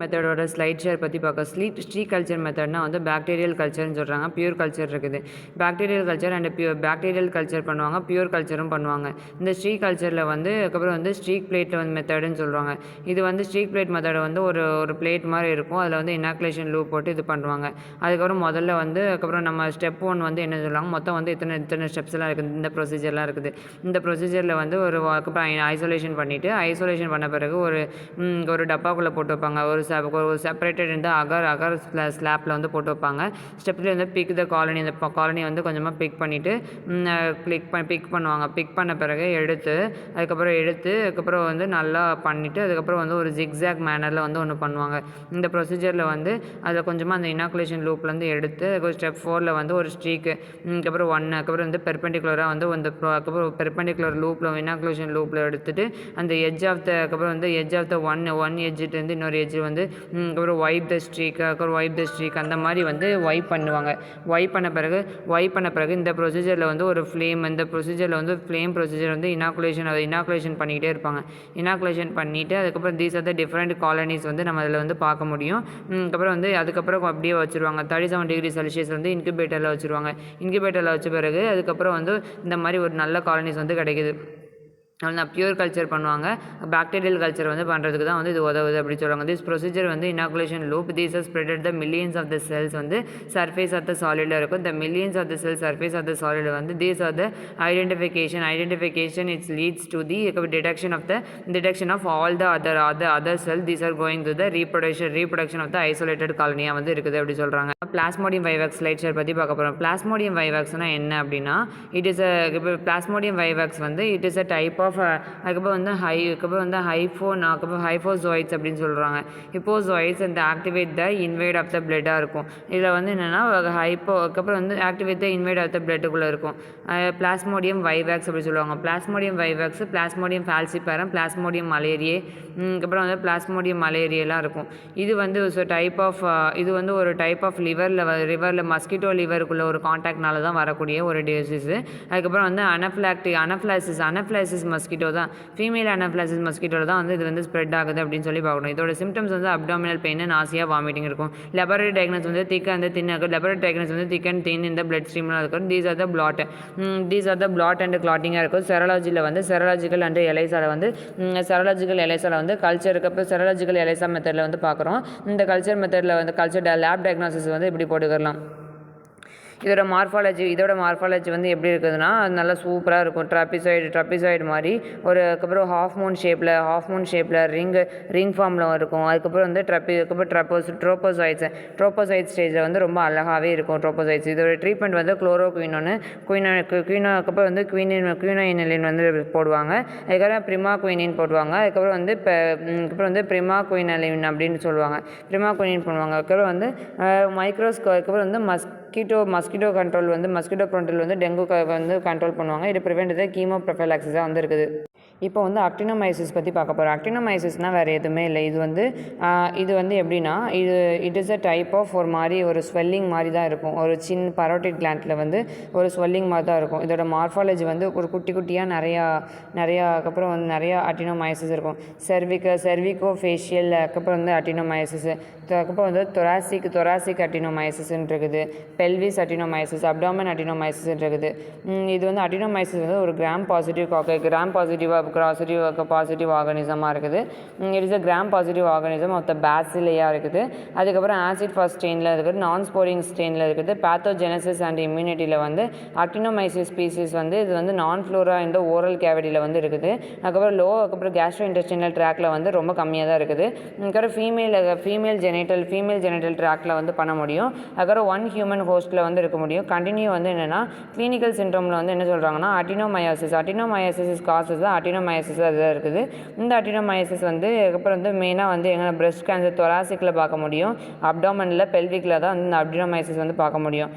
மெத்தடோட slide share பற்றி பார்க்க ஸ்ட்ரீ culture மெத்தட்னா வந்து பாக்டீரியல் கல்ச்சர்னு சொல்கிறாங்க. பியூர் கல்ச்சர் இருக்குது. Bacterial culture and bacterial culture பண்ணுவாங்க, பியூர் கல்ச்சரும் பண்ணுவாங்க. இந்த ஸ்ட்ரீ கல்ச்சரில் வந்து அதுக்கப்புறம் வந்து ஸ்ட்ரீக் பிளேட் வந்து மெத்தடுன்னு சொல்கிறாங்க. இது வந்து ஸ்ட்ரீக் பிளேட் மெத்தட் வந்து ஒரு பிளேட் மாதிரி இருக்கும். அதில் வந்து இனாக்குலேஷன் லூப் போட்டு இது பண்ணுவாங்க. அதுக்கப்புறம் முதல்ல வந்து அதுக்கப்புறம் நம்ம ஸ்டெப் 1 வந்து என்ன சொல்லுவாங்க, மொத்தம் வந்து இத்தனை ஸ்டெப்ஸ்லாம் இருக்குது, இந்த ப்ரொசீஜர்லாம் இருக்குது. இந்த ப்ரொசீஜரில் வந்து அதுக்கப்புறம் ஐசோலேஷன் பண்ணிவிட்டு ஐசோலேஷன் பண்ண பிறகு ஒரு டப்பாக்குள்ளே போட்டு வைப்பாங்க. ஒரு செப்பரேட்டட் இந்த அகர் ஸ்லாப்பில் வந்து போட்டு வைப்பாங்க. ஸ்டெப்ல வந்து பிக் த காலனி, இந்த காலனி வந்து கொஞ்சமாக பிக் பண்ணிவிட்டு பிக் பண்ணுவாங்க. பிக் பண்ண பிறகு அதுக்கப்புறம் வந்து நல்லா பண்ணிவிட்டு அதுக்கப்புறம் வந்து ஒரு ஜிக்ஸாக் மேனரில் வந்து ஒன்று பண்ணுவாங்க. இந்த ப்ரொசீஜரில் வந்து அதில் கொஞ்சமாக அந்த இனாக்குலேஷன் லூப்லேருந்து எடுத்து ஸ்டெப் 4 வந்து ஒரு ஸ்ட்ரீக்கு, அதுக்கப்புறம் 1, அதுக்கப்புறம் வந்து பெர்பெண்டிகுலராக வந்து அதுக்கப்புறம் பெர்பெண்டிகுலர் லூப்பில் இனாக்குலேஷன் லூப்பில் எடுத்துகிட்டு அந்த அதுக்கப்புறம் வந்து எட்ஜ் ஆஃப் த ஒன் எட்ஜிட்டேருந்து இன்னொரு எட்ஜ் வந்து அப்புறம் வைப் த ஸ்ட்ரீக் அந்த மாதிரி வந்து வைப் பண்ணுவாங்க. வைப் பண்ண பிறகு இந்த ப்ரொசீஜரில் வந்து இந்த ஃப்ளேம் ப்ரொசீஜர் வந்து இனாக்குலேஷன் பண்ணிக்கிட்டே இருப்பாங்க. இனாக்குலேஷன் பண்ணிவிட்டு அதுக்கப்புறம் these are the different colonies வந்து நம்ம அதில் வந்து பார்க்க முடியும். அதுக்கப்புறம் அப்படியே வச்சுருவாங்க. 37 டிகிரி செல்சியஸ் வந்து இன்குபேட்டரில் வச்சுருவாங்க. இன்குபேட்டரில் வச்ச பிறகு அதுக்கப்புறம் வந்து இந்த மாதிரி ஒரு நல்ல காலனிஸ் வந்து கிடைக்குது. அதனால் பியூர் கல்ச்சர் பண்ணுவாங்க. பாக்டீரியல் கல்ச்சர் வந்து பண்ணுறதுக்கு தான் வந்து இது உதவுது அப்படி சொல்லுவாங்க. திஸ் ப்ரொசீஜர் வந்து inoculation loop these are spreaded the millions of the cells வந்து சர்ஃபேஸ் ஆஃப் த சாலிடில் இருக்கும். இந்த millions of the cells surface of the solid வந்து these are the identification it's leads to the detection of all the other cell these are going to the reproduction of the isolated காலனியாக வந்து இருக்குது அப்படி சொல்கிறாங்க. Plasmodium vivax slide share பற்றி பார்க்க போகிறோம். Plasmodium வைவாக்ஸ்னால் என்ன அப்படின்னா, பிளாஸ்மோடியம் வைவாக்ஸ் வந்து it is a type of அதுக்கப்புறம் வந்து ஹைஃபோசோயிட்ஸ் அப்படின்னு சொல்கிறாங்க. ஹிப்போசோயிட்ஸ் அந்த activate the invite of the பிளட்டாக இருக்கும். இதில் வந்து என்னென்னா அதுக்கப்புறம் வந்து activate the invite of the பிளட்டுக்குள்ளே இருக்கும். பிளாஸ்மோடியம் வைவாக்ஸ் அப்படி சொல்லுவாங்க. Plasmodium vivax, Plasmodium falciparum, Plasmodium malariae, அதுக்கப்புறம் வந்து பிளாஸ்மோடியம் மலேரியெல்லாம் இருக்கும். இது வந்து ஒரு டைப் ஆஃப் லிவரில் மஸ்கிட்டோ லிவருக்குள்ள ஒரு கான்டாக்ட்னால தான் வரக்கூடிய ஒரு டிசீஸு. அதுக்கப்புறம் வந்து அனஃபிலாசிஸ் மஸ்கிட்டோ தான், ஃபீமேல் அனஃபிலாசிஸ் மஸ்கிட்டோவில் தான் வந்து இது வந்து ஸ்ப்ரெட் ஆகுது அப்படின்னு சொல்லி பார்க்கணும். இதோட சிம்டம்ஸ் வந்து அப்டாமினல் பெயின், நாசியா, வாமிட்டிங் இருக்கும். லெபரரி டயக்னஸ் வந்து திக் அண்ட் தின் இந்த பிளட் ஸ்ட்ரீம்லாம் இருக்கும். These are the plot and கிளாட்டிங்காக இருக்கும். செரலாஜியில் வந்து செரலாஜிக்கல் எலைசால வந்து கல்ச்சருக்கு அப்புறம் செரலாஜிக்கல் எலைசா மெத்தடில் வந்து பார்க்குறோம். இந்த கல்ச்சர் மெத்தடில் வந்து லேப் டயக்னாசிஸ் வந்து இப்படி போட்டுக்கலாம். இதோட மார்ஃபாலஜி வந்து எப்படி இருக்குதுன்னா, அது நல்லா சூப்பராக இருக்கும். ட்ராபிசாய்டு மாதிரி அதுக்கப்புறம் ஹாஃப் மூன் ஷேப்பில் ரிங் ஃபார்மில் இருக்கும். அதுக்கப்புறம் வந்து ட்ரோபோசைட்ஸ் ஸ்டேஜில் வந்து ரொம்ப அழகாகவே இருக்கும். ட்ரோபோசைட்ஸ் இதோட ட்ரீட்மெண்ட் வந்து அதுக்கப்புறம் வந்து குயினோயினின் வந்து போடுவாங்க. அதுக்கப்புறம் பிரிமாகுயினின் போடுவாங்க. அதுக்கப்புறம் வந்து பிரிமாகுயினலின் அப்படின்னு சொல்லுவாங்க. பிரிமாகுயினின் பண்ணுவாங்க. அதுக்கப்புறம் வந்து அதுக்கப்புறம் வந்து மஸ்கிட்டோ கண்ட்ரோல் வந்து டெங்கு வந்து கண்ட்ரோல் பண்ணுவாங்க. இது ப்ரிவென்ட் த கீமோ ப்ரொஃபைலாக்சிஸாக வந்து இருக்குது. இப்போ வந்து அக்டினோமைசிஸ் பற்றி பார்க்க போகிறோம். அக்டினோமைசிஸ்னால் வேறு எதுவுமே இல்லை. இது வந்து எப்படின்னா, it is a type of ஒரு ஸ்வெல்லிங் மாதிரி தான் இருக்கும். ஒரு சின்ன பரோட்டிட் கிளாண்டில் வந்து ஒரு ஸ்வெல்லிங் மாதிரி தான் இருக்கும். இதோட மார்ஃபாலஜி வந்து ஒரு குட்டியாக அதுக்கப்புறம் வந்து நிறையா அக்டினோமைசிஸ் இருக்கும். செர்விகோ ஃபேஷியல், அதுக்கப்புறம் வந்து அக்டினோமைசிஸ், அதுக்கப்புறம் வந்து தொராசிக் அக்டினோமைசிஸ்ன்னு இருக்குது. பெல்விஸ் அக்டினோமைசிஸ், அப்டாமன் அக்டினோமைசிஸ் இருக்குது. இது வந்து அக்டினோமைசிஸ் வந்து ஒரு கிராம் பாசிட்டிவ் ஆர்கானிசமாக இருக்குது. It is a gram positive organism of the பேசிலியா இருக்குது. அதுக்கப்புறம் ஆசிட் ஃபர்ஸ்ட் ஸ்டெயினில் இருக்குது, நான் ஸ்போரிங் ஸ்டெயினில் இருக்குது. பேத்தோஜெனசிஸ் அண்ட் இம்யூனிட்டியில் வந்து அக்டினோமைசிஸ் ஸ்பீசிஸ் வந்து இது வந்து நான் ஃப்ளோரா இந்த ஓரல் கேவிட்டியில் வந்து இருக்குது. அதுக்கப்புறம் கேஸ்ட்ரோ இன்டெஸ்டினல் ட்ராக்ல வந்து ரொம்ப கம்மியாக தான் இருக்குது. அதுக்கப்புறம் ஃபீமேல் ஜெனிட்டல் ட்ராக்ல வந்து பண்ண முடியும். அதுக்கப்புறம் 1 ஹியூமன் ஹோஸ்ட்டில் வந்து இருக்க முடியும். கண்டினியூ வந்து என்னென்னா, கிளினிக்கல் சிண்ட்ரோமில் வந்து என்ன சொல்கிறாங்கன்னா, அட்டினோமயோசிஸ் காசஸ் தான் அட்டினோமயோசிஸ் அதுதான் இருக்குது. இந்த அட்டினோமயோசிஸ் வந்து அதுக்கப்புறம் வந்து மெயினாக வந்து எங்கே பிரெஸ்ட் கேன்சர் தொராசிக்கில் பார்க்க முடியும். அப்டாமனில் பெல்விக்கில் தான் வந்து இந்த அட்டினோமயோசிஸ் வந்து பார்க்க முடியும்.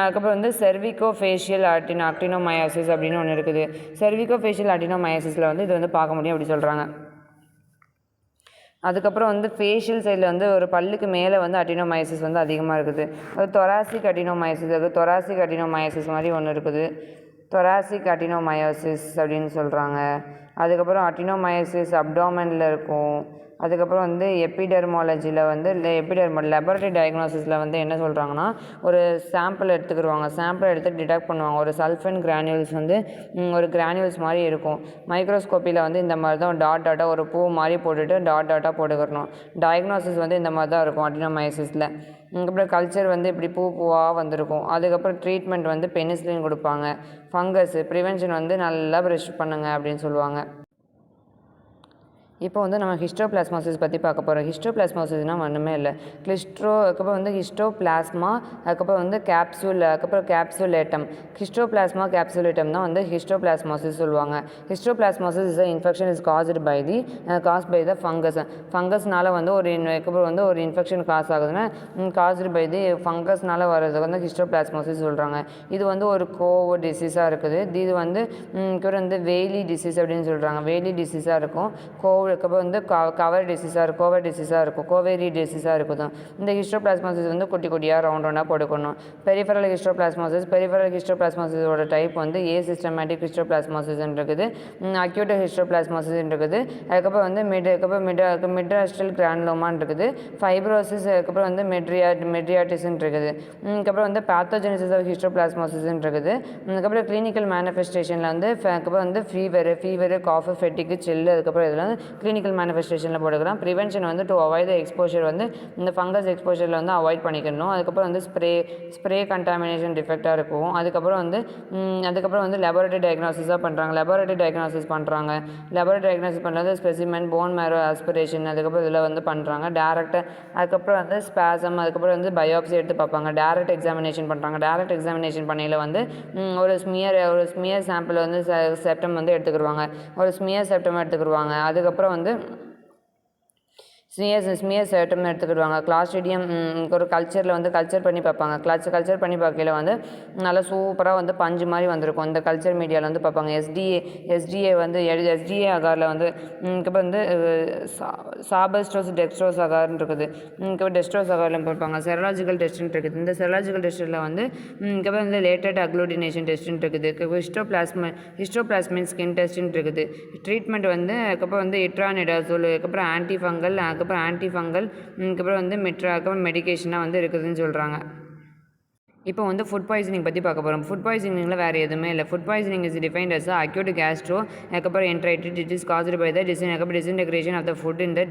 அதுக்கப்புறம் வந்து செர்விகோ ஃபேஷியல் அட்டினோமயோசிஸ் அப்படின்னு ஒன்று இருக்குது. செர்விகோ ஃபேஷியல் அட்டினோமயோசிஸில் வந்து இது வந்து பார்க்க முடியும் அப்படி சொல்கிறாங்க. அதுக்கப்புறம் வந்து ஃபேஷியல் சைடில் வந்து ஒரு பல்லுக்கு மேலே வந்து அட்டினோமயோசிஸ் வந்து அதிகமாக இருக்குது. அது தொராசிக் அட்டினோமயோசிஸ் மாதிரி ஒன்று இருக்குது. தொராசிக் அட்டினோமயோசிஸ் அப்படின்னு சொல்கிறாங்க. அதுக்கப்புறம் அட்டினோமயோசிஸ் அப்டாமனில் இருக்கும். அதுக்கப்புறம் வந்து எபிடெர்மாலஜியில் வந்து லெபரட்டரி டயக்னோசிஸில் வந்து என்ன சொல்கிறாங்கன்னா ஒரு சாம்பிள் எடுத்துக்கிடுவாங்க. சாம்பிள் எடுத்து டிடெக்ட் பண்ணுவாங்க. ஒரு சல்ஃபன் கிரானியூல்ஸ் வந்து ஒரு கிரானியூல்ஸ் மாதிரி இருக்கும். மைக்ரோஸ்கோப்பியில் வந்து இந்த மாதிரி தான் டாட்டாக ஒரு பூ மாதிரி போட்டுட்டு டாட்டாக போட்டுக்கிறணும். டயக்னோசிஸ் வந்து இந்த மாதிரி தான் இருக்கும் அடினோமைசிஸில். அதுக்கப்புறம் கல்ச்சர் வந்து இப்படி பூவாக வந்திருக்கும். அதுக்கப்புறம் ட்ரீட்மெண்ட் வந்து பெனிசிலின் கொடுப்பாங்க. ஃபங்கஸ் ப்ரிவென்ஷன் வந்து நல்லா ப்ரஷ் பண்ணுங்க அப்படின்னு சொல்லுவாங்க. இப்போ வந்து நம்ம ஹிஸ்டோபிளாஸ்மாசிஸ் பற்றி பார்க்க போகிறோம். ஹிஸ்டோபிளாஸ்மாசிஸ்னால் ஒன்றுமே இல்லை. அதுக்கப்புறம் வந்து ஹிஸ்டோபிளாஸ்மா, அதுக்கப்புறம் வந்து அதுக்கப்புறம் கேப்சுலேட்டம். ஹிஸ்டோபிளாஸ்மா கேப்சுலேட்டம் தான் வந்து ஹிஸ்டோபிளாஸ்மாசிஸ் சொல்லுவாங்க. Histoplasmosis is infection is caused by the fungus. ஃபங்கஸ்னால வந்து அதுக்கப்புறம் வந்து ஒரு இன்ஃபெக்ஷன் காஸ் ஆகுதுன்னா காஸ்டு பை தி ஃபங்கஸ்னால வர்றது வந்து ஹிஸ்டோபிளாஸ்மாசிஸ் சொல்கிறாங்க. இது வந்து ஒரு டிசீஸாக இருக்குது. இது வந்து வெய்லி டிசீஸ் அப்படின்னு சொல்கிறாங்க. வெய்லி டிசீஸாக இருக்கும். அதுக்கப்புறம் வந்து கோவேரி டிசீஸாக இருக்கும். இந்த ஹிஸ்டோபிளாஸ்மாசிஸ் வந்து குட்டி குட்டியாக ரவுண்டாக போட்டுக்கணும். பெரிஃபரல் ஹிஸ்டோபிளாஸ்மாசிஸோட டைப் வந்து சிஸ்டமேட்டிக் ஹிஸ்டோபிளாஸ்மாசிஸ் இருக்குது, அக்யூட் ஹிஸ்டோபிளாஸ்மாசிஸ் இருக்குது, அதுக்கப்புறம் வந்து மிட்ராஸ்டல் கிரானுலோமான்னு இருக்குது, ஃபைப்ரோசிஸ், அதுக்கப்புறம் வந்து மெட்ரியாட்டிஸ்ன்னு இருக்குது, அதுக்கப்புறம் வந்து பேத்தோஜெனிசிஸ் ஆஃப் ஹிஸ்டோபிளாஸ்மாசிஸ் இருக்குது, அதுக்கப்புறம் கிளினிக்கல் மேனிஃபெஸ்டேஷனில் வந்து அதுக்கப்புறம் வந்து ஃபீவர் காஃப் ஃபெட்டிக்கு சில்லு, அதுக்கப்புறம் இதெல்லாம் கிளினிக்கல் மேனிஃபெஸ்டேஷனில் போட்டுக்கலாம். ப்ரிவென்ஷன் வந்து டு அவாய்ட் த எக்ஸ்போஷர் வந்து இந்த ஃபங்கஸ் எக்ஸ்போஷரில் வந்து அவாய்ட் பண்ணிக்கணும். அதுக்கப்புறம் வந்து ஸ்ப்ரே கண்டாமினேஷன் டிஃபெக்டாக இருக்கும். அதுக்கப்புறம் வந்து லெபார்ட்டரி டயக்னாசிஸாக பண்ணுறாங்க. லெபார்ட்டரி டயக்னாசிஸ் பண்ணுறது ஸ்பெசிமென், போன் மேரோ ஆஸ்பிரேஷன், அதுக்கப்புறம் இதில் வந்து பண்ணுறாங்க. அதுக்கப்புறம் வந்து ஸ்பாசம், அதுக்கப்புறம் வந்து பயோப்சி எடுத்து பார்ப்பாங்க. டேரக்ட் எக்ஸாமினேஷன் பண்ணுறாங்க. டேரக்ட் எக்ஸாமினேஷன் பண்ணையில் வந்து ஒரு ஸ்மியர் சாம்பிள் வந்து செப்டம் வந்து எடுத்துக்கிடுவாங்க. ஒரு ஸ்மியர் செப்டம் எடுத்துக்கிடுவாங்க. அதுக்கப்புறம் வந்து ஸ்மியர் செப்டம் எடுத்துக்கிடுவாங்க. கிளாஸ்ட்ரிடியம் ஒரு கல்ச்சரில் வந்து கல்ச்சர் பண்ணி பார்ப்பாங்க. கல்ச்சர் பண்ணி பார்க்கையில் வந்து நல்லா சூப்பராக வந்து பஞ்சு மாதிரி வந்திருக்கும். இந்த கல்ச்சர் மீடியாவில் வந்து பார்ப்பாங்க. எஸ்டிஏ அகாரில் வந்து இப்போ வந்து டெக்ஸ்ட்ரோஸ் அகார்னு இருக்குது. இப்போ டெஸ்ட்ரோஸ் அகாரில் பார்ப்பாங்க. செரலாஜிக்கல் டெஸ்ட்னு இருக்குது. இந்த செரலாஜிக்கல் டெஸ்ட்டில் வந்து இப்போ வந்து லேட்டட் அக்ளூடினேஷன் டெஸ்ட்னு இருக்குது. ஹிஸ்டோபிளாஸ்மின் ஸ்கின் டெஸ்ட்னு இருக்குது. ட்ரீட்மெண்ட் வந்து அதுக்கப்புறம் வந்து இட்ரானிடாசோல், அதுக்கப்புறம் அதுக்கப்புறம் வந்து அதுக்கப்புறம் மெடிக்கேஷனாக வந்து இருக்குதுன்னு சொல்கிறாங்க. இப்போ வந்து ஃபுட் பாய்சனிங் பற்றி பார்க்க போகிறோம். ஃபுட் பாய்சனிங்கில் வேறு எதுவுமே இல்லை. Food poisoning is defined as acute gastro, அதுக்கப்புறம் enteritis, it is caused by the அதுக்கப்புறம் disintegration of the food in the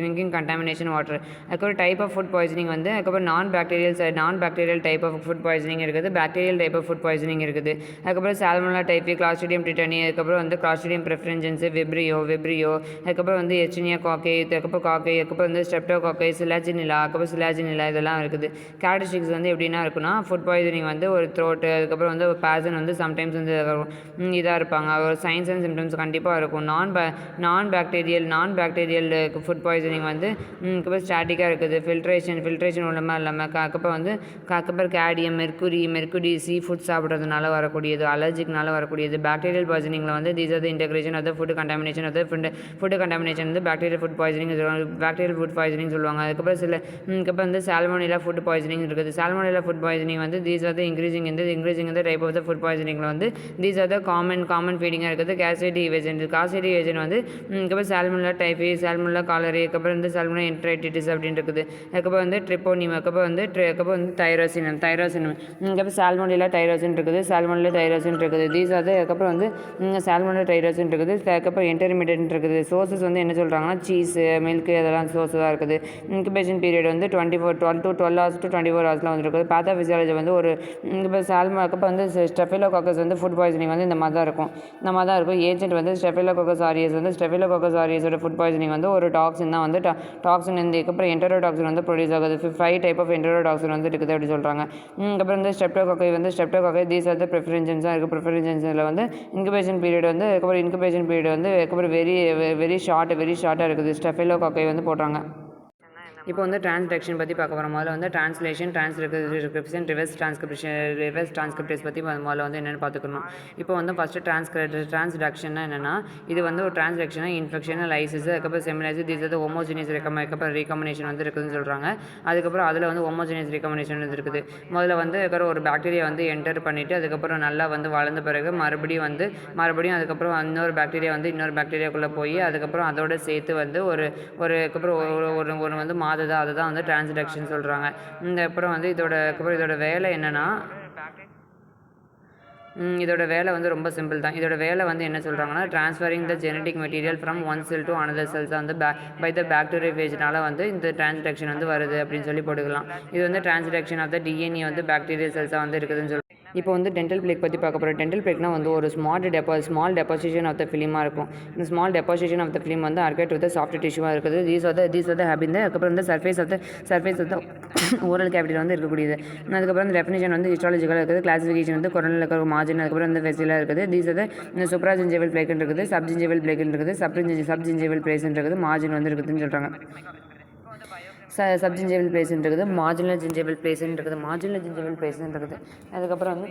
drinking contamination water. அதுக்கப்புறம் டைப் ஆஃப் ஃபுட் பாய்சனிங் வந்து அதுக்கப்புறம் non bacterial type of food poisoning இருக்குது, bacterial type of food poisoning இருக்குது. அதுக்கப்புறம் salmonella typhi, Clostridium டிட்டனி, அதுக்கப்புறம் வந்து Clostridium preference, Vibrio, அதுக்கப்புறம் வந்து எச்சினியா காக்கை, அதுக்கப்புறம் வந்து ஸ்ட்ரெப்டோகாக்கை, சிலாஜினிலா, இதெல்லாம் இருக்குது. கேரக்டரிஸ்டிக்ஸ் வந்து எப்படின்னா இருக்குன்னா, ஃபுட் பாய்சனிங் வந்து ஒரு த்ரோட்டு, அதுக்கப்புறம் வந்து ஒரு பேசன் வந்து சம்டைம்ஸ் வந்து இதாக இருப்பாங்க. ஒரு சைன்ஸ் அண்ட் சிம்டம்ஸ் கண்டிப்பாக இருக்கும். நான் பாக்டீரியல் ஃபுட் பாய்சனிங் வந்து அதுக்கப்புறம் ஸ்டாட்டிக்காக இருக்குது. ஃபில்ட்ரேஷன் ஒன்றுமே இல்லாமல் அதுக்கப்புறம் கேடியம், மெர்க்குரி சீ ஃபுட் சாப்பிட்றதுனால வரக்கூடியது, அலர்ஜிக்னால வரக்கூடியது. பாக்டீரியல் பாய்சனிங்கில் வந்து these are the integration of the food contamination வந்து பாக்டீரியல் ஃபுட் பாய்சனிங் சொல்லுவாங்க. அதுக்கப்புறம் வந்து சால்மோனெல்லா ஃபுட் பாய்சனிங் இருக்குது. சால்மோனெல்லா ஃபுட் பாய்சனிங் வந்து these are the increasing in the type of the food poisoning வந்து these are the common feeding இருக்குது. Cassidy agent வந்து அதுக்கப்புறம் சால்மோனெல்லா டைஃபி, சால்மோனெல்லா காலரி, அதுக்கப்புறம் வந்து சால்மோனெல்லா என்ட்ரைட்டிஸ் அப்படின்னு இருக்குது. அதுக்கப்புறம் வந்து ட்ரிப்போனியம், அதுக்கப்புறம் வந்து தைரோசினம், அதுக்கப்புறம் சால்மோனெல்லா தைரோசின் இருக்குது. தீஸ் ஆர் அதுக்கப்புறம் வந்து சால்மோனெல்லா தைரோசின் இருக்குது. அதுக்கப்புறம் இன்டர்மீடியட் இருக்குது. சோர்சஸ் வந்து என்ன சொல்கிறாங்கன்னா சீஸ், மில்க், அதெல்லாம் சோர்ஸாக இருக்குது. இன்குபேஷன் பீரியட் வந்து 12 hours to 24 hours வந்துருக்குது. பேத்தோஃபிசியாலஜி வந்து ஒரு இப்போ அதுக்கப்புறம் வந்து ஸ்டெஃபிலோகாக்கஸ் வந்து ஃபுட் பாய்சனிங் வந்து இந்த மாதிரி தான் இருக்கும். ஏஜென்ட் வந்து ஸ்டெஃபிலோகாக்கஸ் ஆரியஸோட ஃபுட் பாய்சனிங் வந்து ஒரு டாக்ஸின் தான் வந்து டாக்ஸின் இந்த அதுக்கப்புறம் என்டரோடாக்சின் வந்து ப்ரொடியூஸ் ஆகுது. 5 டைப் ஆஃப் என்டரோடாக்சின் வந்து இருக்குது அப்படி சொல்கிறாங்க. அதுக்கப்புறம் வந்து ஸ்ட்ரெப்டோகாக்கை தீஸ் ஆர் த ப்ரிஃபரன்ஸாக இருக்குது. ப்ரிஃபரன்ஸில் வந்து இன்குபேஷன் பீரியட் வந்து அதுக்கப்புறம் வெரி ஷார்ட்டாக இருக்குது. ஸ்டெஃபிலோகாக்கை வந்து போடுறாங்க. இப்போ வந்து டிரான்ஸ்லேஷன் பற்றி பார்க்க போகிறோம். முதல்ல வந்து டிரான்ஸ்லேஷன், டிரான்ஸ்கிரிப்ஷன், ரிவர்ஸ் டிரான்ஸ்கிரிப்டர்ஸ் பற்றி முதல்ல வந்து என்னென்னு பார்த்துக்கணும். இப்போ வந்து ஃபஸ்ட்டு டிரான்ஸ்டக்ஷன்னா என்னென்னா, இது வந்து ஒரு டிரான்ஸ்லேஷனா இன்ஃபெக்ஷன், லைசிஸ், அதுக்கப்புறம் செமினைஸ், தீஸ் வந்து ஹோமோஜினியஸ் ரீகாம்பினேஷன் வந்து இருக்குதுன்னு சொல்கிறாங்க. அதுக்கப்புறம் அதில் வந்து ஹோமோஜினியஸ் ரீகாம்பினேஷன் வந்து இருக்குது. முதல்ல வந்து ஒரு பாக்டீரியா வந்து என்டர் பண்ணிவிட்டு அதுக்கப்புறம் நல்லா வந்து வளர்ந்த பிறகு மறுபடியும் அதுக்கப்புறம் இன்னொரு பாக்டீரியா வந்து இன்னொரு பாக்டீரியாக்குள்ளே போய் அதுக்கப்புறம் அதோட சேர்த்து வந்து அதுக்கப்புறம் ஒரு வந்து மாததா அதுதான் வந்து டிரான்ஸ்டக்ஷன் சொல்கிறாங்க. அப்புறம் வந்து இதோட வேலை என்னென்னா, இதோட வேலை வந்து ரொம்ப சிம்பிள் தான். இதோட வேலை வந்து என்ன சொல்கிறாங்கன்னா, transferring the genetic material from one cell to another cells வந்து பை த பாக்டீரியோஃபேஜ்னால வந்து இந்த டிரான்ஸ்டக்ஷன் வந்து வருது அப்படின்னு சொல்லி போட்டுக்கலாம். இது வந்து டிரான்ஸ்டக்ஷன் ஆஃப் த டிஎன்ஏ வந்து பாக்டீரியல் செல்ஸாக வந்து இருக்குதுன்னு சொல்லி. இப்போ வந்து டென்டல் பிளேக் பற்றி பார்க்க போகிறோம். டென்டல் பிளேக்னா வந்து ஒரு ஸ்மால் டெபாசிஷன் ஆஃப் த ஃபிலிமாக இருக்கும். இந்த small deposition of the film வந்து அர்கேட் வித் சாஃப்ட் டிஷ்யூவாக இருக்குது. These are the habit. அதுக்கப்புறம் வந்து surface of the oral cavity வந்து இருக்கக்கூடியது. அதுக்கப்புறம் அந்த டெஃபினிஷன் வந்து ஹிஸ்டாலஜிக்கலாக இருக்குது. கிளாசிஃபிகேஷன் வந்து கொரோனல் இருக்கிற மார்ஜின், அதுக்கப்புறம் வந்து வெசிலாக இருக்குது. தீஸ் ஆர் த சூப்ராஜின்ஜிவல் பிளேக்னு இருக்குது, சப்ஜின்ஜிவல் பிளேக்னு இருக்குது, சப்ஜின்ஜிவல் பிளேஸ்னு இருக்குது, மார்ஜின் வந்து இருக்குதுன்னு சொல்கிறாங்க. சப்ஜின்ஜிவல் பிளேஸ்னு இருக்குது, மார்ஜினல் ஜின்ஜிவல் பிளேஸ்னு இருக்குது. அதுக்கப்புறம் வந்து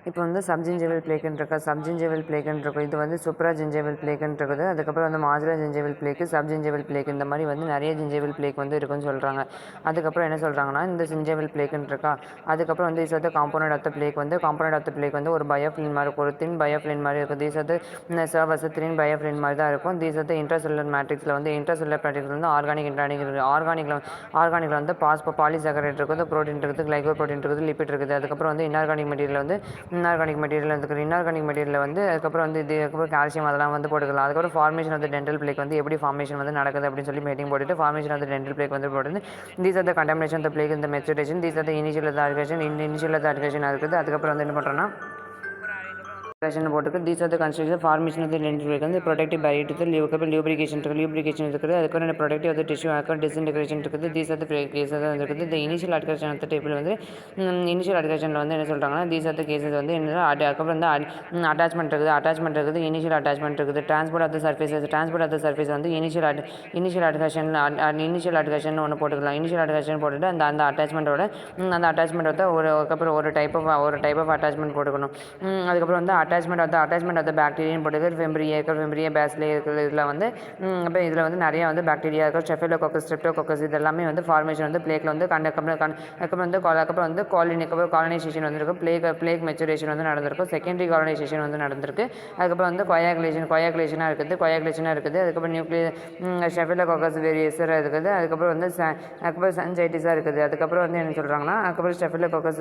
இப்போ வந்து சப்ஜின்ஜிவல் பிளேக்குன்னு இருக்கும். இது வந்து சூப்ரா ஜின்ஜிவல் பிளேக்குன்னு இருக்குது. அதுக்கப்புறம் வந்து மார்ஜினல் ஜின்ஜிவல் பிளேக்கு, சப்ஜின்ஜிவல் பிளேக், இந்த மாதிரி வந்து நிறைய ஜின்ஜிவல் பிளேக் வந்து இருக்குன்னு சொல்கிறாங்க. அதுக்கப்புறம் என்ன சொல்கிறாங்கன்னா, இந்த ஜின்ஜிவல் பிளேக்குன்னு இருக்கா. அதுக்கப்புறம் வந்து இஸ் வந்து காம்போனன்ட் ஆஃப் த பிளேக் வந்து ஒரு பயோஃபிலின் மாதிரி இருக்கும், ஒரு தின் பயோஃபிலின் மாதிரி இருக்கும். தீஸ் வந்து சர்வஸ் தின் பயோஃபிலின் மாதிரி தான் இருக்கும். தீஸ் வந்து இன்ட்ராசெல்லுலர் மேட்ரிக்ஸில் வந்து ஆர்கானிக்கில் வந்து பாலிசாக்கரைட் இருக்குது, ப்ரோட்டீன் இருக்குது, கிளைகோப்ரோட்டீன் இருக்குது, லிப்பிட் இருக்குது. அதுக்கப்புறம் வந்து இன்ஆர்கானிக் மெட்டீரியல் வந்து அதுக்கப்புறம் வந்து அதுக்கப்புறம் கால்சியம் அதெல்லாம் வந்து போட்டுக்கலாம். அதுக்கப்புறம் formation of the dental plaque வந்து எப்படி ஃபார்மேஷன் வந்து நடக்குது அப்படின்னு சொல்லி மீட்டிங் போட்டுட்டு formation of the dental plaque வந்து போட்டு these are the contamination of the plaque இந்த maturation, these are the initial இருக்குது. அதுக்கப்புறம் வந்து என்ன பண்ணுறோன்னா போட்டுருக்கு. These are the construction formation of the dental plaque வந்து ப்ரொடெக்டிவ் பேரியர் இருக்குது, லியூப்ரிகேஷன் இருக்குது. அதுக்கப்புறம் protective of the tissue disintegration இருக்குது. தீஸ் ஆர் த கேசஸ் வந்து இருக்குது. இந்த இனிஷியல் அட்கஷன் ஆஃப் த டேபிள் வந்து இனிஷியல் அட்கஷனில் வந்து என்ன சொல்கிறாங்கன்னா, தீஸ் ஆர் த கேசஸ் வந்து என்ன. அதுக்கப்புறம் வந்து அட்டாச்மெண்ட் இருக்குது, இனிஷியல் அட்டாச்மெண்ட் இருக்குது. டிரான்ஸ்போர்ட் ஆஃப் த சர்ஃபேஸ் வந்து இனிஷியல் அட்கஷன் ஒன்று போட்டுக்கலாம். இனிஷியல் அட்கஷன் போட்டுட்டு அந்த அட்டாச்மெண்ட்டோட ஒரு டைப் ஆஃப் அட்டாச்மெண்ட் போட்டுக்கணும். அதுக்கப்புறம் வந்து அட்டாச்மெண்ட் ஆஃப் த பாக்டீரியான்னு போட்டுக்கு ஃபெம்பரியா பேசிலே இருக்குது. இதில் வந்து நிறைய வந்து பாக்டீரியா இருக்கும், ஸ்ட்ரெப்டோகாக்கஸ் இது எல்லாமே வந்து ஃபார்மேஷன் வந்து பிளேக்கில் வந்து அதுக்கப்புறம் வந்து காலனைசேஷன் வந்துருக்கும். பிளேக் மெச்சுரேஷன் வந்து நடந்திருக்கும். செகண்டரி காலனைசேஷன் வந்து நடந்திருக்கு. அதுக்கப்புறம் வந்து கொயாகுலேஷனாக இருக்குது. அதுக்கப்புறம் ஸ்டெஃபிலோகாக்கஸ் வேரியஸாக இருக்குது. அதுக்கப்புறம் வந்து சன்ஜைட்டிஸாக இருக்குது. அதுக்கப்புறம் வந்து என்ன சொல்கிறாங்கன்னா, அதுக்கப்புறம் ஸ்டெஃபிலோகாக்கஸ்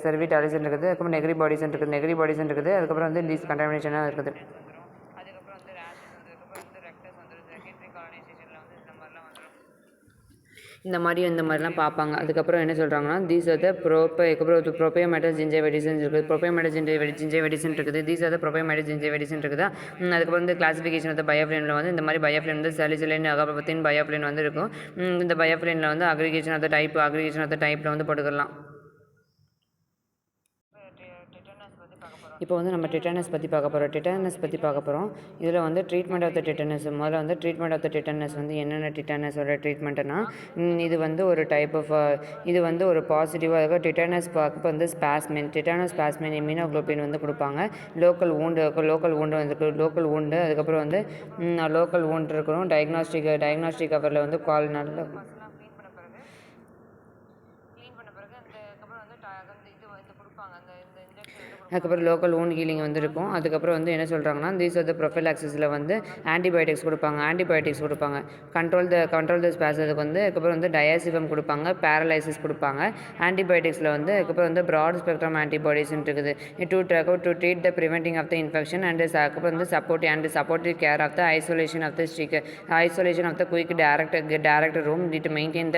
செர்விடாலிஸ் இருக்குது. அதுக்கப்புறம் நெக்ரி பாடிஸ் இருக்குது. அதுக்கப்புறம் வந்து டிஸ்கண்டாமினேஷனாக இருக்குது. இந்த மாதிரிலாம் பார்ப்பாங்க. அதுக்கப்புறம் என்ன சொல்கிறாங்கன்னா, தீஸ் ஆர் த ப்ரோபயோமேட்டஸ் ஜின்ஜைவடிஸ்ன்னு இருக்குது. தீஸ் ஆர் த ப்ரோபயோமேட்டஸ் ஜின்ஜைவடிஸ்ன்னு இருக்குது. அதுக்கப்புறம் வந்து கிளாசிஃபிகேஷன் ஆஃப் த பயோஃபிலினில் வந்து இந்த மாதிரி பயோஃபிலின் வந்து சலிசிலைன் அகப்பத்தின் பயோஃபிலின் வந்து இருக்கும். இந்த பயோஃபிலினில் வந்து அக்ரிகேஷன் ஆஃப் த டைப்பில் வந்து போட்டுக்கலாம். இப்போ வந்து நம்ம டெட்டனஸ் பற்றி பார்க்க போகிறோம். இதில் வந்து ட்ரீட்மெண்ட் ஆஃப் த டெட்டனஸ் முதல்ல வந்து ட்ரீட்மெண்ட் ஆஃப் த டெட்டனஸ் வந்து என்னென்ன டெட்டனஸோட ட்ரீட்மெண்ட்னா, இது வந்து ஒரு டைப் ஆஃப் இது வந்து ஒரு பாசிட்டிவாக இருக்கும். டெட்டனஸ் பார்க்க வந்து ஸ்பாஸ்மின் இம்யூனோகுளோபின் வந்து கொடுப்பாங்க. லோக்கல் ஊண்டு அதுக்கப்புறம் வந்து லோக்கல் ஊண்டு இருக்கணும். டயக்னாஸ்டிக் கவரில் வந்து நல்ல அதுக்கப்புறம் லோக்கல் ஊண்ட் ஹீலிங் வந்து இருக்கும். அதுக்கப்புறம் வந்து என்ன சொல்கிறாங்கன்னா, தீஸ் ஆர் த ப்ரொஃபைலாக்சிஸில் வந்து ஆன்டிபயோட்டிக்ஸ் கொடுப்பாங்க. Control the spasm. அதுக்கு வந்து அதுக்கப்புறம் வந்து டயாசிபம் கொடுப்பாங்க, பேரலைசிஸ் கொடுப்பாங்க. ஆன்டிபயோட்டிக்ஸில் வந்து அதுக்கப்புறம் வந்து ப்ராட் ஸ்பெக்ட்ரம் ஆன்டிபாடிஸ்ன்னு இருக்குது. To treat the preventing of the infection and அதுக்கப்புறம் வந்து supportive care of the isolation of the quick direct room to maintain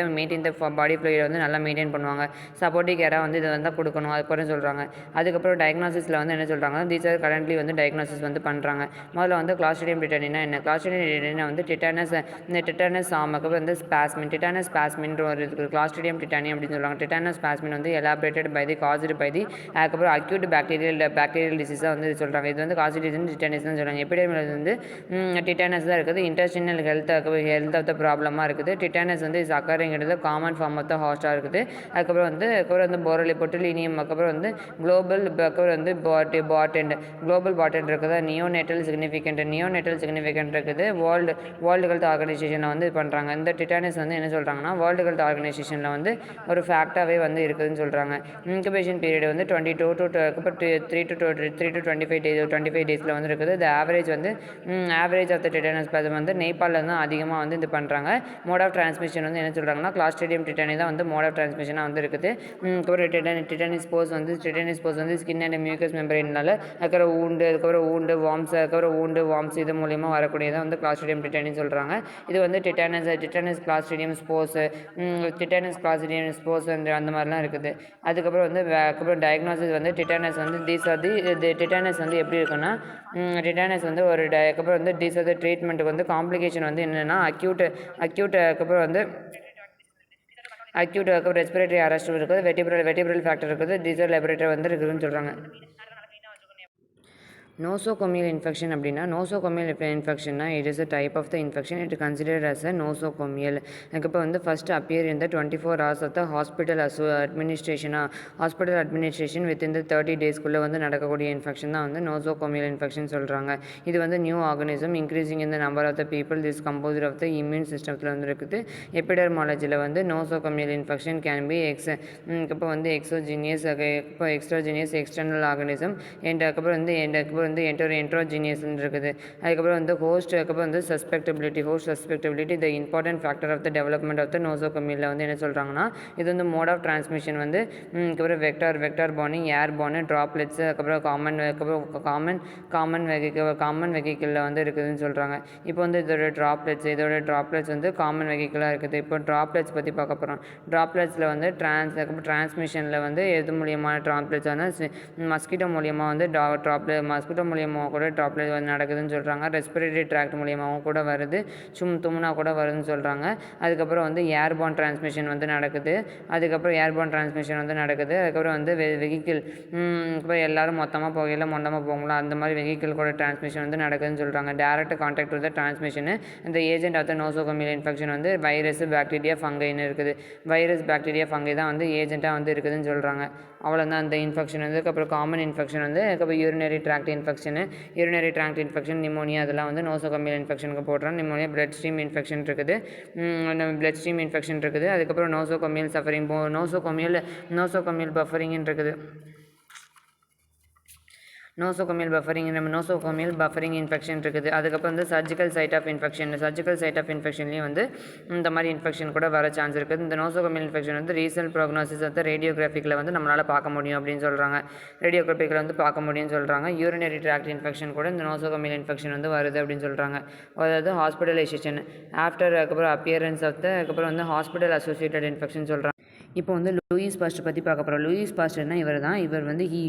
the body fluid வந்து நல்லா மெயின்டைன் பண்ணுவாங்க. சப்போர்ட்டிவ் கேராக வந்து இதை வந்து கொடுக்கணும். அதுக்கப்புறம் சொல்கிறாங்க. அதுக்கப்புறம் டயக்னாசிஸில் வந்து என்ன சொல்கிறாங்கன்னா தீஸ் ஆர் கரண்ட்லி வந்து டயக்னாசிஸ் வந்து பண்ணுறாங்க. முதல்ல வந்து கிளாஸ்ட்ரிடியம் டிட்டானினா என்ன? கிளாஸ்ட்ரிடியம் டிட்டானினா வந்து இந்த டிட்டானஸ் ஆமக்கு வந்து ஸ்பாஸ்மின், டிட்டானஸ் ஸ்பாஸ்மின்ற ஒரு இருக்குது. கிளாஸ்ட்ரிடியம் டிட்டானி அப்படின்னு சொல்லுவாங்க. டிட்டானஸ் ஸ்பாஸ்மின் வந்து elaborated by the caused by the அதுக்கப்புறம் அக்யூட் பாக்டீரியல் டிசீஸாக வந்து சொல்கிறாங்க. இது வந்து காஸ்டிடியன் டிட்டானிஸ் தான் சொல்கிறாங்க. எபிடெமியில் வந்து டிட்டானஸ் தான் இருக்குது. இன்டெஸ்டினல் ஹெல்த் ஆஃப் த ப்ராப்ளமாக இருக்குது. டிட்டானஸ் வந்து இஸ் அக்கரிங்கிறது காமன் ஃபார்ம் ஆஃப் த ஹாஸ்டாக இருக்குது. அதுக்கப்புறம் வந்து போரலி பொட்டுலினியம், அதுக்கப்புறம் வந்து குளோபல், அதுக்கப்புறம் வந்து குளோபல் பாட்டன்ட் இருக்குது. நியோநேட்டல் சிக்னிஃபிகண்ட் இருக்குது. வேர்ல்டு ஹெல்த் ஆர்கனைசேஷனை வந்து பண்ணுறாங்க. இந்த டிட்டானஸ் வந்து என்ன சொல்கிறாங்கன்னா வேர்ல்டு ஹெல்த் ஆர்கனைசேஷனில் வந்து ஒரு ஃபேக்டாகவே வந்து இருக்குதுன்னு சொல்கிறாங்க. இன்குபேஷன் பீரியட் வந்து 22 to 3 to 25 டேஸில் வந்து இருக்குது. இந்த ஆவரேஜ் ஆஃப் த டிட்டானஸ் ஸ்பாஸ்ம் வந்து நேபாளில் தான் அதிகமாக வந்து இது பண்ணுறாங்க. மோட் ஆஃப் டிரான்ஸ்மிஷன் வந்து என்ன சொல்கிறாங்கன்னா கிளாஸ்ட்ரிடியம் டிட்டானி தான் வந்து மோட் ஆஃப் டிரான்ஸ்மிஷனாக வந்து இருக்குது. அதுக்கப்புறம் டிட்டானிஸ் ஸ்போர்ஸ் வந்து ஸ்கின் அண்ட் மியூக்கஸ் மெம்பரேனால அதுக்கப்புறம் ஊண்டு வார்ம்ஸ் இது மூலிமா வரக்கூடியதான் வந்து கிளாஸ்ட்ரிடியம் டிட்டானி சொல்கிறாங்க. இது வந்து டிட்டானஸ் கிளாஸ்ட்ரிடியம் ஸ்போர்ஸ் அந்த மாதிரிலாம் இருக்குது. அதுக்கப்புறம் வந்து டயக்னாசிஸ் வந்து டிட்டானஸ் வந்து டிட்டானஸ் வந்து எப்படி இருக்குன்னா டிட்டானஸ் வந்து ஒரு அதுக்கப்புறம் வந்து ட்ரீட்மெண்ட்டுக்கு வந்து காம்ப்ளிகேஷன் வந்து என்னென்னா அக்யூட் அதுக்கப்புறம் வந்து ரெஸ்பிரேட்டரி அரெஸ்ட் இருக்குது. வெட்டிபிரல் ஃபேக்டர் இருக்குது. டீசல் லேபரேட்டரி வந்து இருக்குதுன்னு சொல்கிறாங்க. நோசோகோமியல் இன்ஃபெக்ஷன் அப்படின்னா நோசோகோமியல் இன்ஃபெக்ஷன்னா it is a type of the infection. It considered as a nosocomial. அதுக்கப்புறம் வந்து first appear in the 24 hours of the hospital administration within the 30 daysக்குள்ளே வந்து நடக்கக்கூடிய இன்ஃபெக்ஷன் தான் வந்து நோசோகோமியல் இன்ஃபெக்ஷன் சொல்கிறாங்க. இது வந்து new organism increasing in the number of the people this composed of the immune சிஸ்டத்தில் வந்து இருக்குது. எபிடெர்மாலஜியில் வந்து நோசோகோமியல் இன்ஃபெக்ஷன் கேன் பி இப்போ வந்து எக்ஸ்ட்ரோஜினியஸ் எக்ஸ்டர்னல் ஆர்கனிசம் அதுக்கப்புறம் வந்து என்ட்ரோஜீனியஸ் இருக்குது. அதுக்கப்புறம் வந்து ஹோஸ்ட் வந்து susceptibility the important factor of the development of the நோசோகோமியலில் வந்து என்ன சொல்கிறாங்கன்னா இது வந்து மோட் ஆஃப் டிரான்ஸ்மிஷன் வந்து அதுக்கப்புறம் வெக்டார் பார்னிங், ஏர் பார்னு, ட்ராப்லெட்ஸ், அதுக்கப்புறம் காமன் வெஹிக்கிளில் வந்து இருக்குதுன்னு சொல்கிறாங்க. இப்போ வந்து இதோட ட்ராப்லெட்ஸ் வந்து காமன் வெஹிக்கிளாக இருக்குது. இப்போ ட்ராப்லெட்ஸ் பற்றி பார்க்க போகிறோம். ட்ராப்லெட்ஸில் வந்து டிரான்ஸ்மிஷனில் வந்து எது மூலியமான ட்ராப்லெட்ஸ் ஆனால் மஸ்கிட்டோ மூலியமாக வந்து மஸ்கிட்டோ மூலியமாக கூட ட்ராப்லெட் வந்து நடக்குதுன்னு சொல்கிறாங்க. ரெஸ்பிரேட்டரி ட்ராக்ட் மூலியமாகவும் கூட வருது. தும்னா கூட வருதுன்னு சொல்கிறாங்க. அதுக்கப்புறம் வந்து ஏர்பார்ன் டிரான்ஸ்மிஷன் வந்து நடக்குது. அதுக்கப்புறம் வந்து வெஹிக்கிள் இப்போ எல்லோரும் மொத்தமாக போகல அந்த மாதிரி வெஹிக்கிள் கூட டிரான்ஸ்மிஷன் வந்து நடக்குதுன்னு சொல்கிறாங்க. டேரக்ட் கான்டாக்ட் வித் டிரான்ஸ்மிஷன் இந்த agent of the nosocomial infection வந்து வைரஸ், பாக்டீரியா, ஃபங்கைன்னு இருக்குது. வைரஸ், பாக்டீரியா, ஃபங்கை தான் வந்து ஏஜென்ட்டாக வந்து இருக்குதுன்னு சொல்கிறாங்க. அவ்வளோதான் அந்த இன்ஃபெக்ஷன் வந்து. அதுக்கப்புறம் காமன் இன்ஃபெக்ஷன் வந்து அதுக்கப்புறம் யூரினரி ட்ராக்ட் இன்ஃபெக்ஷன், நிமோனியா அதெல்லாம் வந்து நோசோகோமியல் இன்ஃபெக்ஷனுக்கு போடுறோம். நிமோனியா பிளட் ஸ்ட்ரீம் இன்ஃபெக்ஷன் இருக்குது. அதுக்கப்புறம் நோசோகோமியல் பஃபரிங் இருக்குது. நோசோகோமியல் பஃபரிங் இன்ஃபெக்ஷன் இருக்குது. அதுக்கப்புறம் வந்து சர்ஜிக்கல் சைட் ஆஃப் இன்ஃபெக்ஷன்லேயும் வந்து இந்த மாதிரி இன்ஃபெக்ஷன் கூட வர சான்ஸ் இருக்குது. இந்த நோசோகோமியல் இன்ஃபெக்ஷன் வந்து ரீசன்ட் ப்ரோக்னோசிஸ் வந்து ரேடியோகிராஃபிக்கில் வந்து நம்மளால் பார்க்க முடியும் அப்படின்னு சொல்கிறாங்க. யூரினரி ட்ராக்ட் இன்ஃபெக்ஷன் கூட இந்த நோசோகோமியல் இன்ஃபெக்ஷன் வந்து வருது அப்படின்னு சொல்கிறாங்க. அதாவது ஹாஸ்பிட்டலைசேஷன் ஆஃப்டர் அதுக்கப்புறம் அப்பியரன்ஸ் ஆஃப் அதுக்கப்புறம் வந்து ஹாஸ்பிட்டல் அசோசியேட்டட் இன்ஃபெக்ஷன் சொல்கிறாங்க. இப்போ வந்து லூயிஸ் பாஸ்டர் பற்றி பார்க்க போகிறோம். லூயிஸ் பாஸ்டர்னா இவர் வந்து he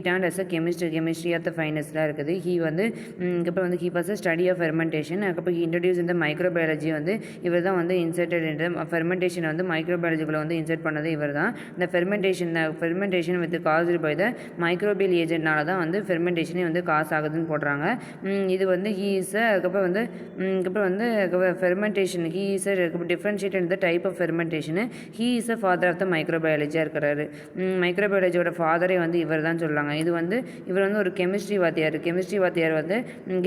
tend as a chemistry of the ஃபைனஸ்டாக இருக்குது. அதுக்கப்புறம் வந்து he was a study of fermentation. அதுக்கப்புறம் இன்ட்ரடியூஸ் இந்த மைக்ரோபயாலஜி வந்து இவர் தான் வந்து இன்சர்டட் இந்த ஃபெர்மெண்டேஷனை வந்து மைக்ரோபயாலஜிக்குள்ளே வந்து இன்சர்ட் பண்ணது இவர் தான். இந்த fermentation with caused by the microbial ஏஜென்ட்னால தான் வந்து ஃபெர்மெண்டேஷனே வந்து காசு ஆகுதுன்னு போடுறாங்க. இது வந்து அதுக்கப்புறம் வந்து ஃபெர்மெண்டேஷன் டிஃப்ரென்ஷியேட் இந்த type of fermentation. He is a father of the மைக்ரோபயாலஜியாக இருக்கிறாரு. மைக்ரோபயாலஜியோட ஃபாதரே வந்து இவர் தான் சொல்கிறாங்க. இவர் வந்து ஒரு கெமிஸ்ட்ரி வாத்தியார் வந்து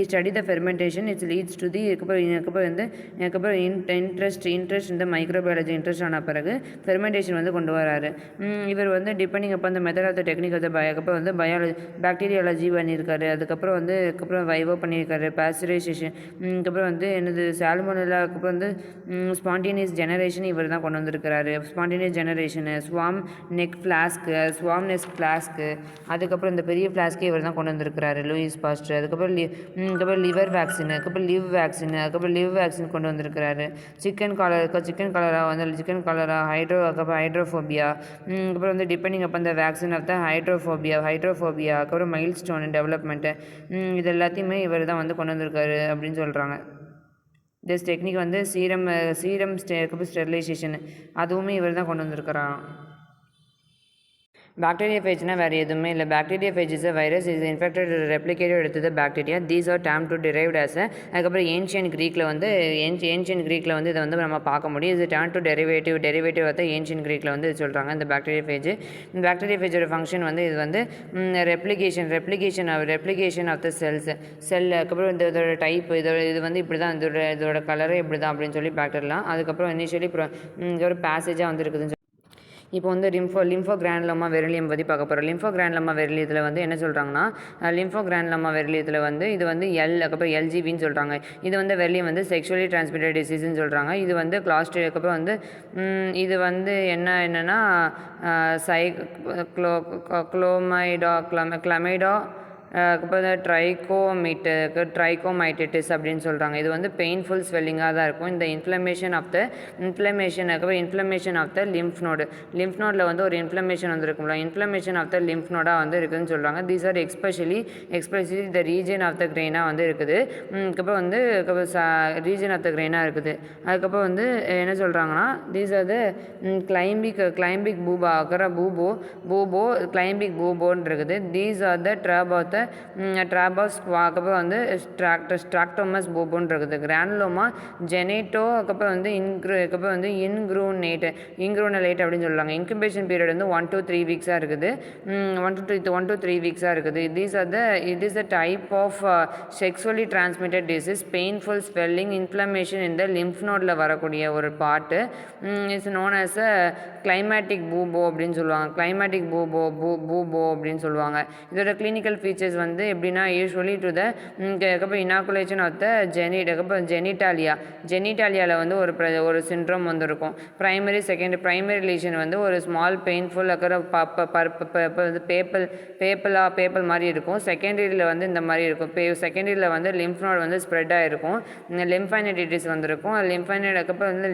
study the fermentation it's leads to the அதுக்கப்புறம் இன்ட்ரெஸ்ட் இந்த மைக்ரோபயாலஜி இன்ட்ரெஸ்ட் ஆன பிறகு ஃபெர்மெண்டேஷன் வந்து கொண்டு வராரு. இவர் வந்து டிபெண்டிங் அப்போ அந்த method of the technique of the அதுக்கப்புறம் வந்து பாக்டீரியாலஜி பண்ணியிருக்காரு. அதுக்கப்புறம் வைவோ பண்ணியிருக்காரு. பாஸ்டரைசேஷன் அதுக்கப்புறம் வந்து சால்மோனெல்லா அதுக்கப்புறம் வந்து ஸ்பான்டேனியஸ் ஜெனரேஷன் இவர் தான் கொண்டு வந்திருக்கிறாரு. ஸ்பான்டேனியஸ் ஜெனரேஷனு, ஸ்வாம் நெக் ஃப்ளாஸ்க்கு, அதுக்கப்புறம் இந்த பெரிய ஃப்ளாஸ்க்கே இவர் தான் கொண்டு வந்திருக்கிறாரு, லூயிஸ் பாஸ்டர். அதுக்கப்புறம் லிவர் வேக்சின், அதுக்கப்புறம் லிவ் வேக்சின் கொண்டு வந்திருக்கிறாரு. சிக்கன் காலரா ஹைட்ரோஃபோபியா, அப்புறம் வந்து டிபெண்டிங் அப்போ இந்த வேக்சின் ஆஃப் த ஹைட்ரோஃபோபியா, அப்புறம் மைல் ஸ்டோன் டெவலப்மெண்ட்டு, இது எல்லாத்தையுமே இவர் தான் வந்து கொண்டு வந்திருக்காரு அப்படின்னு சொல்கிறாங்க. திஸ் டெக்னிக் வந்து சீரம் ஸ்டெரிலைசேஷன், அதுவுமே இவர் தான் கொண்டு வந்திருக்கிறாராம். பாக்டீரியாஃபேஜ்னா வேறு எதுவுமே இல்லை. Bacteriophage is a virus is infected replicated எடுத்தது bacteria. These are tame to derived as a. அதுக்கப்புறம் ஏன்ஷியன் க்ரீக்கில் வந்து இதை வந்து நம்ம பார்க்க முடியும். இது டேம் டு டெரிவேட்டிவ் வந்து ஏன்ஷியன் க்ரீக்கில் வந்து இது சொல்கிறாங்க இந்த பாக்டீரியாஃபேஜோட ஃபங்க்ஷன் வந்து இது வந்து ரெப்ளிகேஷன் ஆஃப் த செல். அதுக்கப்புறம் இதோட டைப் இது வந்து இப்படி தான், இதோட கலரே இப்படி தான் அப்படின்னு சொல்லி பாக்டீரியலாம். அதுக்கப்புறம் இனிஷியலி ஒரு பேசேஜாக வந்து இருக்குதுன்னு இப்போ வந்து லிம்ஃபோ கிரானுலோமா வெரிலியம் பற்றி பார்க்க போகிறோம். லிம்ஃபோ கிரானுலோமா வெரிலியத்தில் வந்து என்ன சொல்கிறாங்கன்னா, லிம்ஃபோ கிரானுலோமா வெரிலியத்தில் வந்து இது வந்து அதுக்கப்புறம் எல்ஜிபின்னு சொல்கிறாங்க. இது வந்து வெரிலியம் வந்து செக்ஷுவலி டிரான்ஸ்மிட்டட் டிசீஸ்ன்னு சொல்கிறாங்க. இது வந்து அதுக்கப்புறம் வந்து இது வந்து என்னென்னா கிளமைடா அதுக்கப்புறம் ட்ரைகோமைட்டிஸ் அப்படின்னு சொல்கிறாங்க. இது வந்து பெயின்ஃபுல் ஸ்வெல்லிங்காக தான் இருக்கும். இந்த இன்ஃப்ளமேஷன் ஆஃப் த லிம்ஃப் நோடில் வந்து ஒரு இன்ஃப்ளமேஷன் வந்துருக்கும்ல, இன்ஃப்ளமேஷன் ஆஃப் த லிம்ஃப் நோடாக வந்து இருக்குதுன்னு சொல்கிறாங்க. These are especially the region of the கிரெயினாக வந்து இருக்குது. அதுக்கப்புறம் வந்து ரீஜன் ஆஃப் த கிரெயினாக இருக்குது. அதுக்கப்புறம் வந்து என்ன சொல்கிறாங்கன்னா, தீஸ் ஆர் த கிளைம்பிக் பூபோன்னு இருக்குது. தீஸ் ஆர் த ட்ராபாஸ் அதுக்கப்புறம் வந்து ஸ்ட்ராக்டோமஸ் பூபோன்னு இருக்குது. கிரானுலோமா ஜெனேட்டோ அதுக்கப்புறம் வந்து இன்க்ரூனலேட் அப்படின்னு சொல்லுவாங்க. இன்குபேஷன் பீரியட் வந்து 1 to 3 வீக்ஸாக இருக்குது. 1 to 3 வீக்ஸாக இருக்குது. It is the type of sexually transmitted disease, painful swelling, inflammation இந்த லிம்ஃப் நோடில் வரக்கூடிய ஒரு part. It's known as a climatic bubo அப்படின்னு சொல்லுவாங்க. பூபோ அப்படின்னு சொல்லுவாங்க. இதோட கிளினிக்கல் ஃபீச்சர்ஸ் வந்து எப்படின்னா, usually to the inoculation of the ஜெனிட்டாலியாவில் வந்து ஒரு சிண்ட்ரோம் வந்து இருக்கும். பிரைமரி லீஷன் வந்து ஒரு ஸ்மால் பெயின்ஃபுல் பேப்பல் மாதிரி இருக்கும். செகண்டரியில் வந்து இந்த மாதிரி இருக்கும். செகண்டரியில் வந்து லிம்ஃப் நோட் வந்து ஸ்ப்ரெட் ஆகிருக்கும். லிம்ஃபைனடிட்டிஸ் வந்துருக்கும். அதுக்கப்புறம் வந்து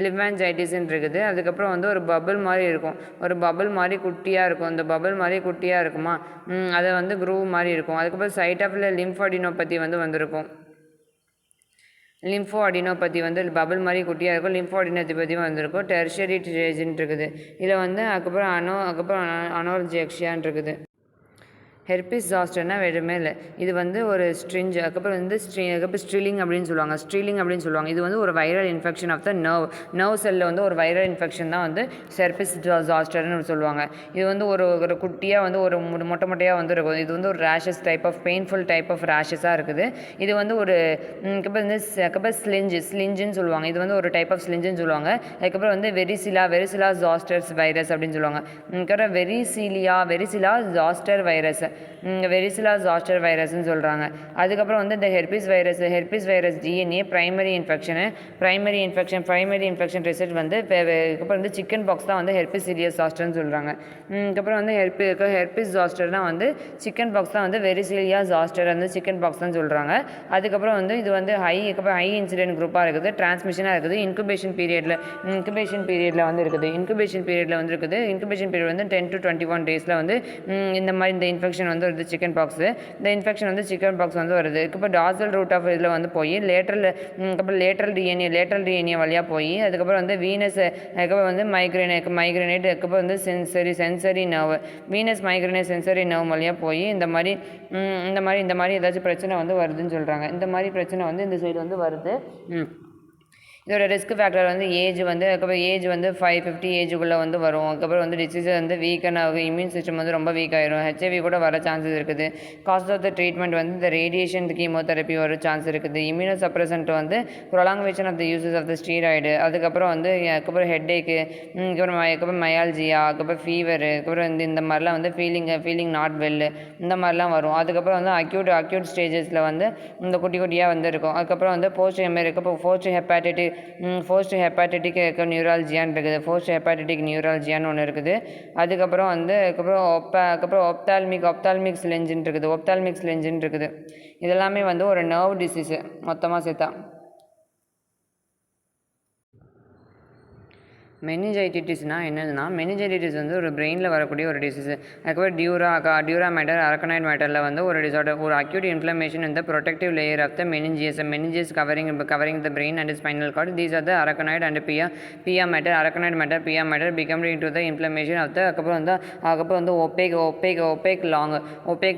லிம்ஃபான்ஜைட்டிஸ்ன்னு இருக்குது. அதுக்கப்புறம் வந்து ஒரு பபிள் மாதிரி இருக்கும். ஒரு பபிள் மாதிரி குட்டியாக இருக்கும். இந்த பபிள் மாதிரி குட்டியாக இருக்குமா, அதை வந்து க்ரூவ் மாதிரி இருக்கும். அதுக்கப்புறம் சைட் ஆஃப் லிம்ஃபாடினோபதி வந்து வந்திருக்கும். லிம்ஃபோஅடினோபதி வந்து பபிள் மாதிரி குட்டியாக இருக்கும். லிம்ஃபோஅடினோபதி வந்திருக்கும். டெர்ஷரி ஸ்டேஜ்ன்னு இருக்குது. இதில் வந்து அதுக்கப்புறம் அனோர்ஜெக்ஷியான் இருக்குது. ஹெர்பிஸ் ஜாஸ்டர்னா வேறுமே இல்லை. இது வந்து ஒரு ஸ்ட்ரிஞ்ச், அதுக்கப்புறம் வந்து ஸ்ட்ரிலிங் அப்படின்னு சொல்லுவாங்க. இது வந்து ஒரு viral infection of the nerve செல்லில் வந்து ஒரு வைரல் இன்ஃபெக்ஷன் தான் வந்து ஹெர்பிஸ் ஜாஸ்டர்னு சொல்லுவாங்க. இது வந்து ஒரு குட்டியாக வந்து ஒரு மொட்டையாக வந்து இருக்கும். இது வந்து ஒரு ரேஷஸ் பெயின்ஃபுல் டைப் ஆஃப் ரேஷஸாக இருக்குது. இது வந்து அதுக்கப்புறம் ஸ்லிஞ்சுன்னு சொல்லுவாங்க. இது வந்து ஒரு டைப் ஆஃப் ஸ்லிஞ்சுன்னு சொல்லுவாங்க. அதுக்கப்புறம் வந்து வெரிசிலா ஜாஸ்டர்ஸ் வைரஸ் அப்படின்னு சொல்லுவாங்க. அதுக்கப்புறம் வெரிசிலா ஜாஸ்டர் வைரஸ்ன்னு சொல்கிறாங்க. அதுக்கப்புறம் வந்து இந்த herpes virus DNA primary infection result வந்து அதுக்கப்புறம் வந்து சிக்கன் பாக்ஸ் தான் வந்து ஹெர்பிஸ் சீரியஸ் ஜாஸ்டர்னு சொல்கிறாங்க. அதுக்கப்புறம் வந்து ஹெர்பிஸ் ஜாஸ்டர் தான் வந்து சிக்கன் பாக்ஸ் தான் வந்து வெரிசிலியா ஜாஸ்டர் வந்து சிக்கன் பாக்ஸ் தான் சொல்கிறாங்க. அதுக்கப்புறம் வந்து இது வந்து ஹை இன்சிடென்ட் குரூப்பாக இருக்குது. டிரான்ஸ்மிஷனாக இருக்குது. இன்குபேஷன் பீரியடில் வந்து இருக்குது. இன்குபேஷன் பீரியட் வந்து 10 to 21 டேஸில் வந்து இந்த இன்ஃபெக்ஷன் வந்து வருது. சிக்கன் பாக்ஸ் வந்து வருது. அதுக்கப்புறம் டார்சல் ரூட் ஆஃப் இதில் வந்து போய் லேட்ரல் டிஎன்ஏ வழியாக போய் அதுக்கப்புறம் வந்து வீனஸ், அதுக்கப்புறம் வந்து மைக்ரேனேட், அதுக்கப்புறம் வந்து sensory nerve, venous migrate sensory nerve வழியாக போய் இந்த மாதிரி ஏதாச்சும் பிரச்சனை வந்து வருதுன்னு சொல்கிறாங்க. இந்த மாதிரி பிரச்சனை வந்து இந்த சைடு வந்து வருது. இதோட ரிஸ்க் ஃபேக்டர் வந்து ஏஜ் வந்து 550 ஏஜுக்குள்ளே வந்து வரும். அதுக்கப்புறம் வந்து டிசீஸ் வந்து வீக்கன் ஆகும். இம்யூன் சிஸ்டம் வந்து ரொம்ப வீக் ஆகிடும். ஹெச்ஐவி கூட வர சான்சஸ் இருக்குது. காஸ்ட் ஆஃப் த ட்ரீட்மெண்ட் வந்து இந்த ரேடியேஷன் கீமோதெரப்பி வர சான்ஸ் இருக்குது. இம்யூனோ சப்ரசன்ட் வந்து prolongation of the uses of the steroid, அதுக்கப்புறம் வந்து ஹெட்டேக்கு, அதுக்கப்புறம் மயால்ஜியா, அதுக்கப்புறம் ஃபீவர், அதுக்கப்புறம் இந்த மாதிரிலாம் வந்து ஃபீலிங் நாட் வெல், இந்த மாதிரிலாம் வரும். அதுக்கப்புறம் வந்து அக்யூட் ஸ்டேஜஸில் வந்து இந்த குட்டியாக வந்து இருக்கும். அதுக்கப்புறம் வந்து போஸ்ட் ஹெப்பாட்டிட்டிஸ் போஸ்ட் ஹெப்பாட்டிக் நியூராலஜியான்னு இருக்குது. போஸ்ட் ஹெப்பாட்டிக் நியூராலஜியான்னு ஒன்று இருக்குது. அதுக்கப்புறம் ஒப்தால்மிக் லெஞ்சின் இருக்குது. ஒப்தால்மிக் லெஞ்சின் இருக்குது. இதெல்லாமே வந்து ஒரு நர்வ் டிசீஸு மொத்தமாக சேர்த்தா. மெனிஞ்சைட்டிஸ்னால் என்னதுன்னா, மெனிஞ்சைட்டிஸ் வந்து ஒரு பிரெயினில் வரக்கூடிய ஒரு டிசீஸ். அதுக்கப்புறம் டியூரா மேட்டர் அரக்கனாய்ட் மேட்டரில் வந்து ஒரு டிசார்டர், ஒரு அக்யூட் இன்ஃப்ளமேஷன் இந்த protective layer of the meninges covering the brain and spinal cord. These are the arachnoid and pia mater. Arachnoid mater pia mater become in to the inflammation of the அதுக்கப்புறம் வந்து opaque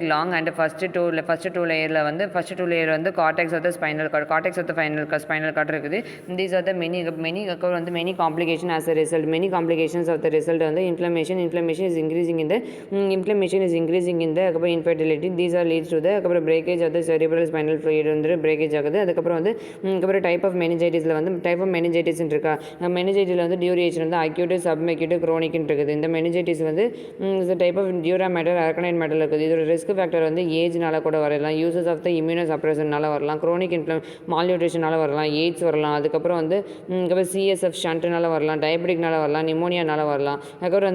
long and first two layer வந்து cortex of the spinal cord இருக்குது. These are the many complication as a result. Many complications of the result வந்து inflammation is increasing in the infertility. These are leads to the breakage of the cerebral spinal fluid வந்து breakage ஆகுது. அதுக்கப்புறம் வந்து type of மெனிஞ்சைட்டிஸில் வந்து type of meningitis இருக்கா. மெனிஞ்சைட்டிஸில் வந்து duration வந்து acute, subacute, குரோனிக்னு இருக்குது. இந்த மெனிஞ்சைட்டிஸ் வந்து type of dura mater arachnoid mater இருக்குது. இதோட ரிஸ்க் ஃபேக்டர் வந்து ஏஜ்னால கூட வரலாம், யூசஸ் ஆஃப் த இம்யூனோ சப்ரஷனால வரலாம், குரோனிக் மால்நியூட்ரிஷனால வரலாம், எய்ட்ஸ் வரலாம். அதுக்கப்புறம் வந்து சிஎஸ்எஃப் ஷண்ட்னால வரலாம், டயபெட்டிக்னால வரலாம், நிமோனியானால வரலாம். அதுக்கப்புறம்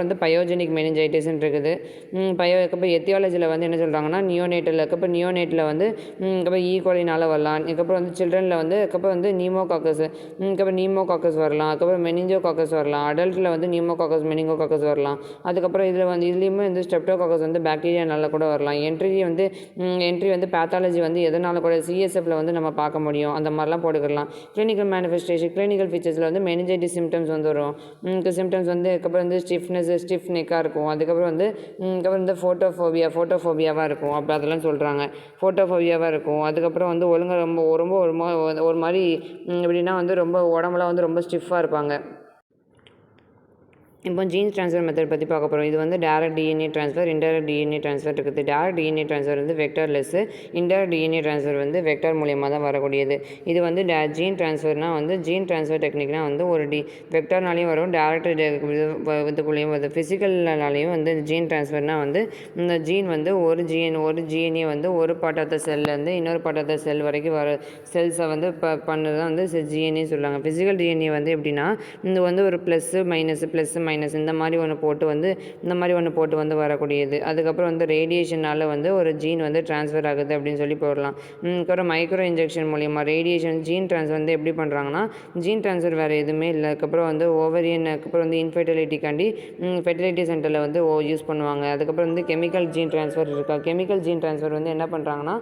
வந்து பயோஜெனிக் மெனிஞ்சைட்டிஸ்ன்னு இருக்குது. அதுக்கப்புறம் எத்தியாலஜியில் வந்து என்ன சொல்கிறாங்கன்னா நியோனேட்டில் வந்து ஈகோலினால வரலாம். இதுக்கப்புறம் வந்து சில்ட்ரனில் வந்து அதுக்கப்புறம் வந்து நீமோகாக்கஸ் வரலாம். அதுக்கப்புறம் மெனிஞ்சோகாக்கஸ் வரலாம். அடல்ட்டில் வந்து நியூமோகாக்கஸ், மெனிங்கோகாக்கஸ் வரலாம். அதுக்கப்புறம் இதுலேயுமே வந்து ஸ்ட்ரெப்டோகாக்கஸ் வந்து பாக்டீரியானால கூட வரலாம். என்ட்ரி வந்து பேத்தாலஜி வந்து எதனால கூட சிஎஸ்எஃப்ல வந்து நம்ம பார்க்க முடியும், அந்த மாதிரிலாம் போட்டுக்கலாம். கிளினிக்கல் மேனிஃபெஸ்டேஷன், கிளினிக்கல் ஃபீச்சர்ஸில் வந்து மெனிஞ்சைட்டிஸ் சிம்டம்ஸ் வந்து வரும். சிம்டம்ஸ் வந்து அதுக்கப்புறம் வந்து ஸ்டிஃப் நெக்காக இருக்கும். அதுக்கப்புறம் வந்து ஃபோட்டோஃபோபியாவாக இருக்கும். அப்போ அதெல்லாம் சொல்கிறாங்க, ஃபோட்டோஃபோபியாவாக இருக்கும். அதுக்கப்புறம் வந்து ரொம்ப ஒரு மாதிரி எப்படின்னா வந்து ரொம்ப உடம்புலாம் வந்து ரொம்ப ஸ்டிஃபாக இருப்பாங்க. இப்போ ஜீன் ட்ரான்ஸ்ஃபர் மெத்தட் பற்றி பார்க்க போகிறோம். இது வந்து direct DNA transfer, indirect DNA transfer இருக்குது. டேரக்ட் டிஎன்ஏ ட்ரான்ஸ்ஃபர் வந்து வெக்டர்லெஸ்ஸு, இன்டைரக்ட் டிஎன்ஏ ட்ரான்ஸ்ஃபர் வந்து வெக்டர் மூலியமாக தான் வரக்கூடியது. இது வந்து ஜீன் ட்ரான்ஸ்ஃபர்னால் வந்து ஜீன் ட்ரான்ஸ்ஃபர் டெக்னிக்னால் வந்து ஒரு வெக்டர்னாலையும் வரும், டேரக்ட் இதுக்குள்ளேயும் வருது. ஃபிசிக்கல்னாலையும் வந்து ஜீன் ட்ரான்ஸ்ஃபர்னால் வந்து இந்த ஜீன் வந்து ஒரு ஜிஎன்ஏ வந்து ஒரு பார்ட் ஆஃப் த செல்லேருந்து இன்னொரு பார்ட் ஆஃப் த செல் வரைக்கும் வர செல்ஸை வந்து பண்ணுறது தான் வந்து ஜிஎன்ஏ சொல்லுவாங்க. ஃபிசிக்கல் டிஎன்ஏ வந்து எப்படின்னா இது வந்து ஒரு ப்ளஸ்ஸு மைனஸ் இந்த மாதிரி ஒன்று போட்டு வந்து வரக்கூடியது. அதுக்கப்புறம் வந்து ரேடியேஷனால் வந்து ஒரு ஜீன் வந்து ட்ரான்ஸ்ஃபர் ஆகுது அப்படின்னு சொல்லி போடலாம். அப்புறம் மைக்ரோ இன்ஜெக்ஷன் மூலியமாக ரேடியேஷன் ஜீன் ட்ரான்ஸ்ஃபர் வந்து எப்படி பண்ணுறாங்கன்னா, ஜீன் ட்ரான்ஸ்ஃபர் வேறு எதுவுமே இல்லை. அதுக்கப்புறம் வந்து அதுக்கப்புறம் வந்து இன்ஃபெர்டிலிட்டிக்காண்டி ஃபெர்டிலிட்டி சென்டரில் வந்து யூஸ் பண்ணுவாங்க. அதுக்கப்புறம் வந்து கெமிக்கல் ஜீன் ட்ரான்ஸ்ஃபர் இருக்கா. கெமிக்கல் ஜீன் ட்ரான்ஸ்ஃபர் வந்து என்ன பண்ணுறாங்கன்னா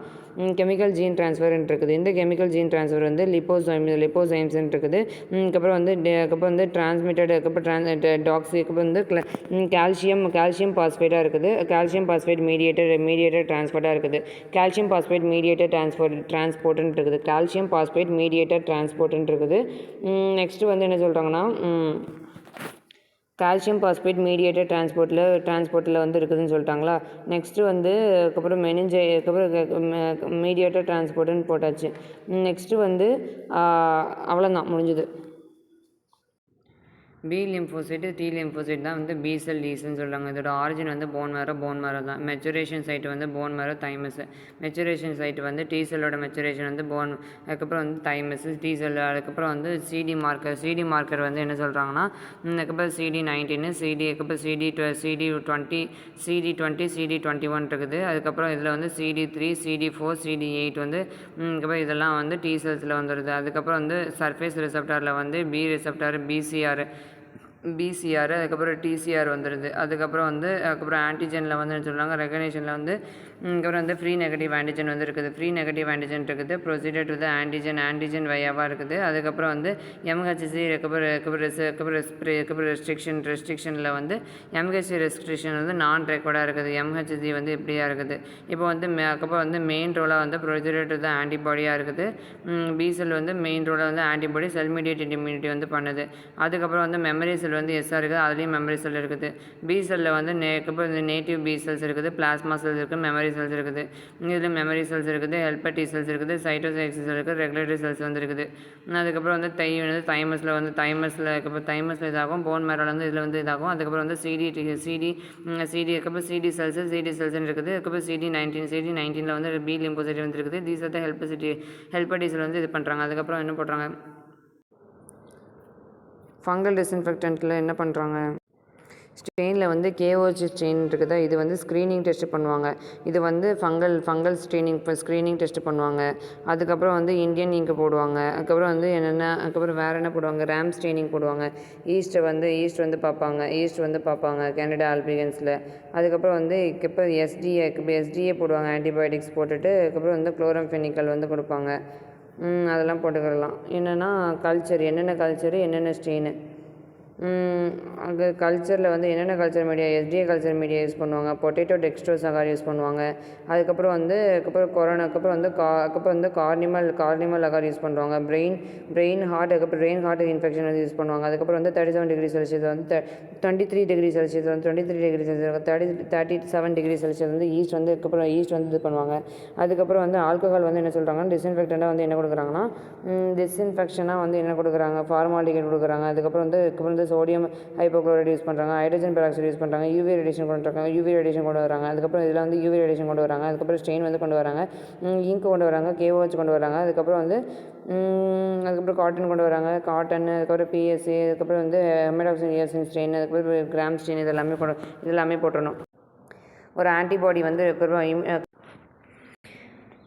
கெமிக்கல் ஜீன் ட்ரான்ஸ்ஃபர்ன்னு இருக்குது. இந்த கெமிக்கல் ஜீன் ட்ரான்ஸ்ஃபர் வந்து லிப்போசைம்ஸ்ன்னு இருக்குது. அதுக்கப்புறம் வந்து டிரான்ஸ்மிட்டட், அதுக்கப்புறம் டாக்ஸிக்கு வந்து கால்சியம் பாஸ்பேட்டாக இருக்குது. கால்சியம் பாஸ்பேட் மீடியேட்டர் டிரான்ஸ்போர்ட்டாக இருக்குது. கால்சியம் பாஸ்பேட் மீடியேட்டர் டிரான்ஸ்போர்ட்னு இருக்குது. கால்சியம் பாஸ்பேட் மீடியேட்டர் டிரான்ஸ்போர்ட்னு இருக்குது. நெக்ஸ்ட்டு வந்து என்ன சொல்கிறாங்கன்னா கால்சியம் பாஸ்பேட் மீடியேட்டர் டிரான்ஸ்போர்ட்டில் வந்து இருக்குதுன்னு சொல்லிட்டாங்களா. நெக்ஸ்ட்டு வந்து அதுக்கப்புறம் மீடியேட்டர் டிரான்ஸ்போர்ட்டுன்னு போட்டாச்சு. நெக்ஸ்ட்டு வந்து அவ்வளோதான், முடிஞ்சுது. பி லிம்போசைட்டு, டி லிம்போசைட் தான் வந்து பி செல், டி செல்னு சொல்கிறாங்க. இதோட ஆரிஜின் வந்து போன் மேரோ தான். மெச்சுரேஷன் சைட் வந்து bone marrow, thymus. Maturation site வந்து டி செல்லோட மெச்சுரேஷன் வந்து அதுக்கப்புறம் வந்து தைமஸ், டி செல். அதுக்கப்புறம் வந்து சிடி மார்க்கர் வந்து என்ன சொல்கிறாங்கன்னா அதுக்கப்புறம் CD19, அதுக்கப்புறம் CD20, CD21 இருக்குது. அதுக்கப்புறம் இதில் வந்து CD3, CD4, CD8 வந்து அதுக்கப்புறம் இதெல்லாம் வந்து டி செல்ஸில் வந்துடுது. அதுக்கப்புறம் வந்து சர்ஃபேஸ் ரிசெப்டாரில் வந்து பி ரிசெப்டார், பிசிஆர், அதுக்கப்புறம் டிசிஆர் வந்துடுது. அதுக்கப்புறம் ஆன்டிஜனில் வந்து என்ன சொல்கிறாங்க, ரெகனேஷனில் வந்து அதுக்கப்புறம் வந்து ஃப்ரீ நெகட்டிவ் ஆன்டிஜன் வந்து இருக்குது. ப்ரொசீடர் டு த ஆன்டிஜன் வயாவாக இருக்குது. அதுக்கப்புறம் வந்து எம்ஹெச்சி ரெஸ்ட்ரிக்ஷனில் வந்து எம்ஹெச்சி ரெஸ்ட்ரிக்ஷன் வந்து நான் ரெக்கார்டாக இருக்குது. எம்ஹெச்சி வந்து இப்படியா இருக்குது. இப்போ வந்து அதுக்கப்புறம் வந்து மெயின் ரோலாக வந்து ப்ரொசீடர் டு த ஆன்டிபாடியாக இருக்குது. பி செல் வந்து மெயின் ரோலாக வந்து ஆன்டிபாடி செல் மீடியேட் இம்யூனிட்டி வந்து பண்ணுது. அதுக்கப்புறம் வந்து மெமரி செல் வந்து எஸ்ஸாக இருக்குது, அதுலேயும் மெமரி செல் இருக்குது. பி செல்லில் வந்து இந்த நேட்டிவ் பி செல்ஸ் இருக்குது, பிளாஸ்மா செல்ஸ் இருக்குது, மெமரி செல்ஸ் இருக்குது. இதில் மெமரி செல்ஸ் இருக்குது, ஹெல்பர் டி செல்ஸ் இருக்குது, சைட்டோசைக்ஸ் இருக்குது, ரெகுலேட்டரி செல்ஸ் வந்து இருக்குது. அதுக்கப்புறம் வந்து தைமஸில் தைமஸில் இதாகும், போன் மேரோவில் வந்து இதில் வந்து இதாகும். அதுக்கப்புறம் வந்து அதுக்கப்புறம் சிடி செல்ஸ்ன்னு இருக்குது. அதுக்கப்புறம் CD19 வந்து பி லிம்போசைட் வந்து இருக்குது. These are the helper D செல் வந்து இது பண்ணுறாங்க. அதுக்கப்புறம் என்ன பண்ணுறாங்க, ஃபங்கல் டிஸ்இன்ஃபெக்டன்ட்டில் என்ன பண்ணுறாங்க, ஸ்ட்ரெயினில் வந்து KOH ஸ்ட்ரெயின் இருக்குதா, இது வந்து ஸ்க்ரீனிங் டெஸ்ட் பண்ணுவாங்க. இது வந்து ஃபங்கல் ஸ்க்ரீனிங் டெஸ்ட் பண்ணுவாங்க. அதுக்கப்புறம் வந்து இந்தியன் இங்கு போடுவாங்க. அதுக்கப்புறம் வந்து அதுக்கப்புறம் வேறு என்ன போடுவாங்க, ரேம் ஸ்ட்ரெயினிங் போடுவாங்க. ஈஸ்ட் வந்து பார்ப்பாங்க கேனடா ஆல்பிகன்ஸில். அதுக்கப்புறம் வந்து இப்போ SDA போடுவாங்க, ஆன்டிபயோட்டிக்ஸ் போட்டுட்டு. அதுக்கப்புறம் வந்து குளோரம்ஃபெனிக்கல் வந்து கொடுப்பாங்க. அதெல்லாம் போட்டுக்கலாம். என்னென்னா என்னென்ன ஸ்ட்ரெயின், அங்கே கல்ச்சரில் வந்து என்னென்ன culture media, SDA culture media use பண்ணுவாங்க. பொட்டேட்டோ டெக்ஸ்ட்ரோஸ் அகார் யூஸ் பண்ணுவாங்க. அதுக்கப்புறம் வந்து கார்னிமல் அகார் யூஸ் பண்ணுவாங்க. பிரெயின் ஹார்ட் இன்ஃபெக்ஷன் வந்து யூஸ் பண்ணுவாங்க. அதுக்கப்புறம் வந்து 37 டிகிரி செல்சியஸ் வந்து 23 டிகிரி செல்சியஸ் வந்து 37 டிகிரி செல்சியஸ் வந்து ஈஸ்ட் வந்து இது பண்ணுவாங்க. அதுக்கப்புறம் வந்து ஆல்கஹால் வந்து என்ன சொல்கிறாங்கன்னா டிஸ்இன்ஃபெக்டண்ட்டாக வந்து என்ன கொடுக்குறாங்க, ஃபார்மாலிடிகைட் கொடுக்குறாங்க. அதுக்கப்புறம் வந்து சோடியம் ஹைப்போக்ளோரைட் யூஸ் பண்ணுறாங்க, ஹைட்ரஜன் பெராக்சைடு யூஸ் பண்ணுறாங்க, யூவி ரேடியேஷன் கொண்டு வராங்க. அதுக்கப்புறம் இதில் வந்து யூவி ரேடியேஷன் கொண்டு வராங்க. அதுக்கப்புறம் ஸ்ட்ரெயின் வந்து கொண்டு வராங்க, இங்க் கொண்டு வராங்க, KOH கொண்டு வராங்க. அதுக்கப்புறம் காட்டன் கொண்டு வராங்க, அதுக்கப்புறம் PSA, அதுக்கப்புறம் வந்து ஹெமடாக்சின் ஸ்ட்ரெயின், அதுக்கப்புறம் கிராம் ஸ்ட்ரெயின், இதெல்லாமே போட்டுடணும். ஒரு ஆன்டிபாடி வந்து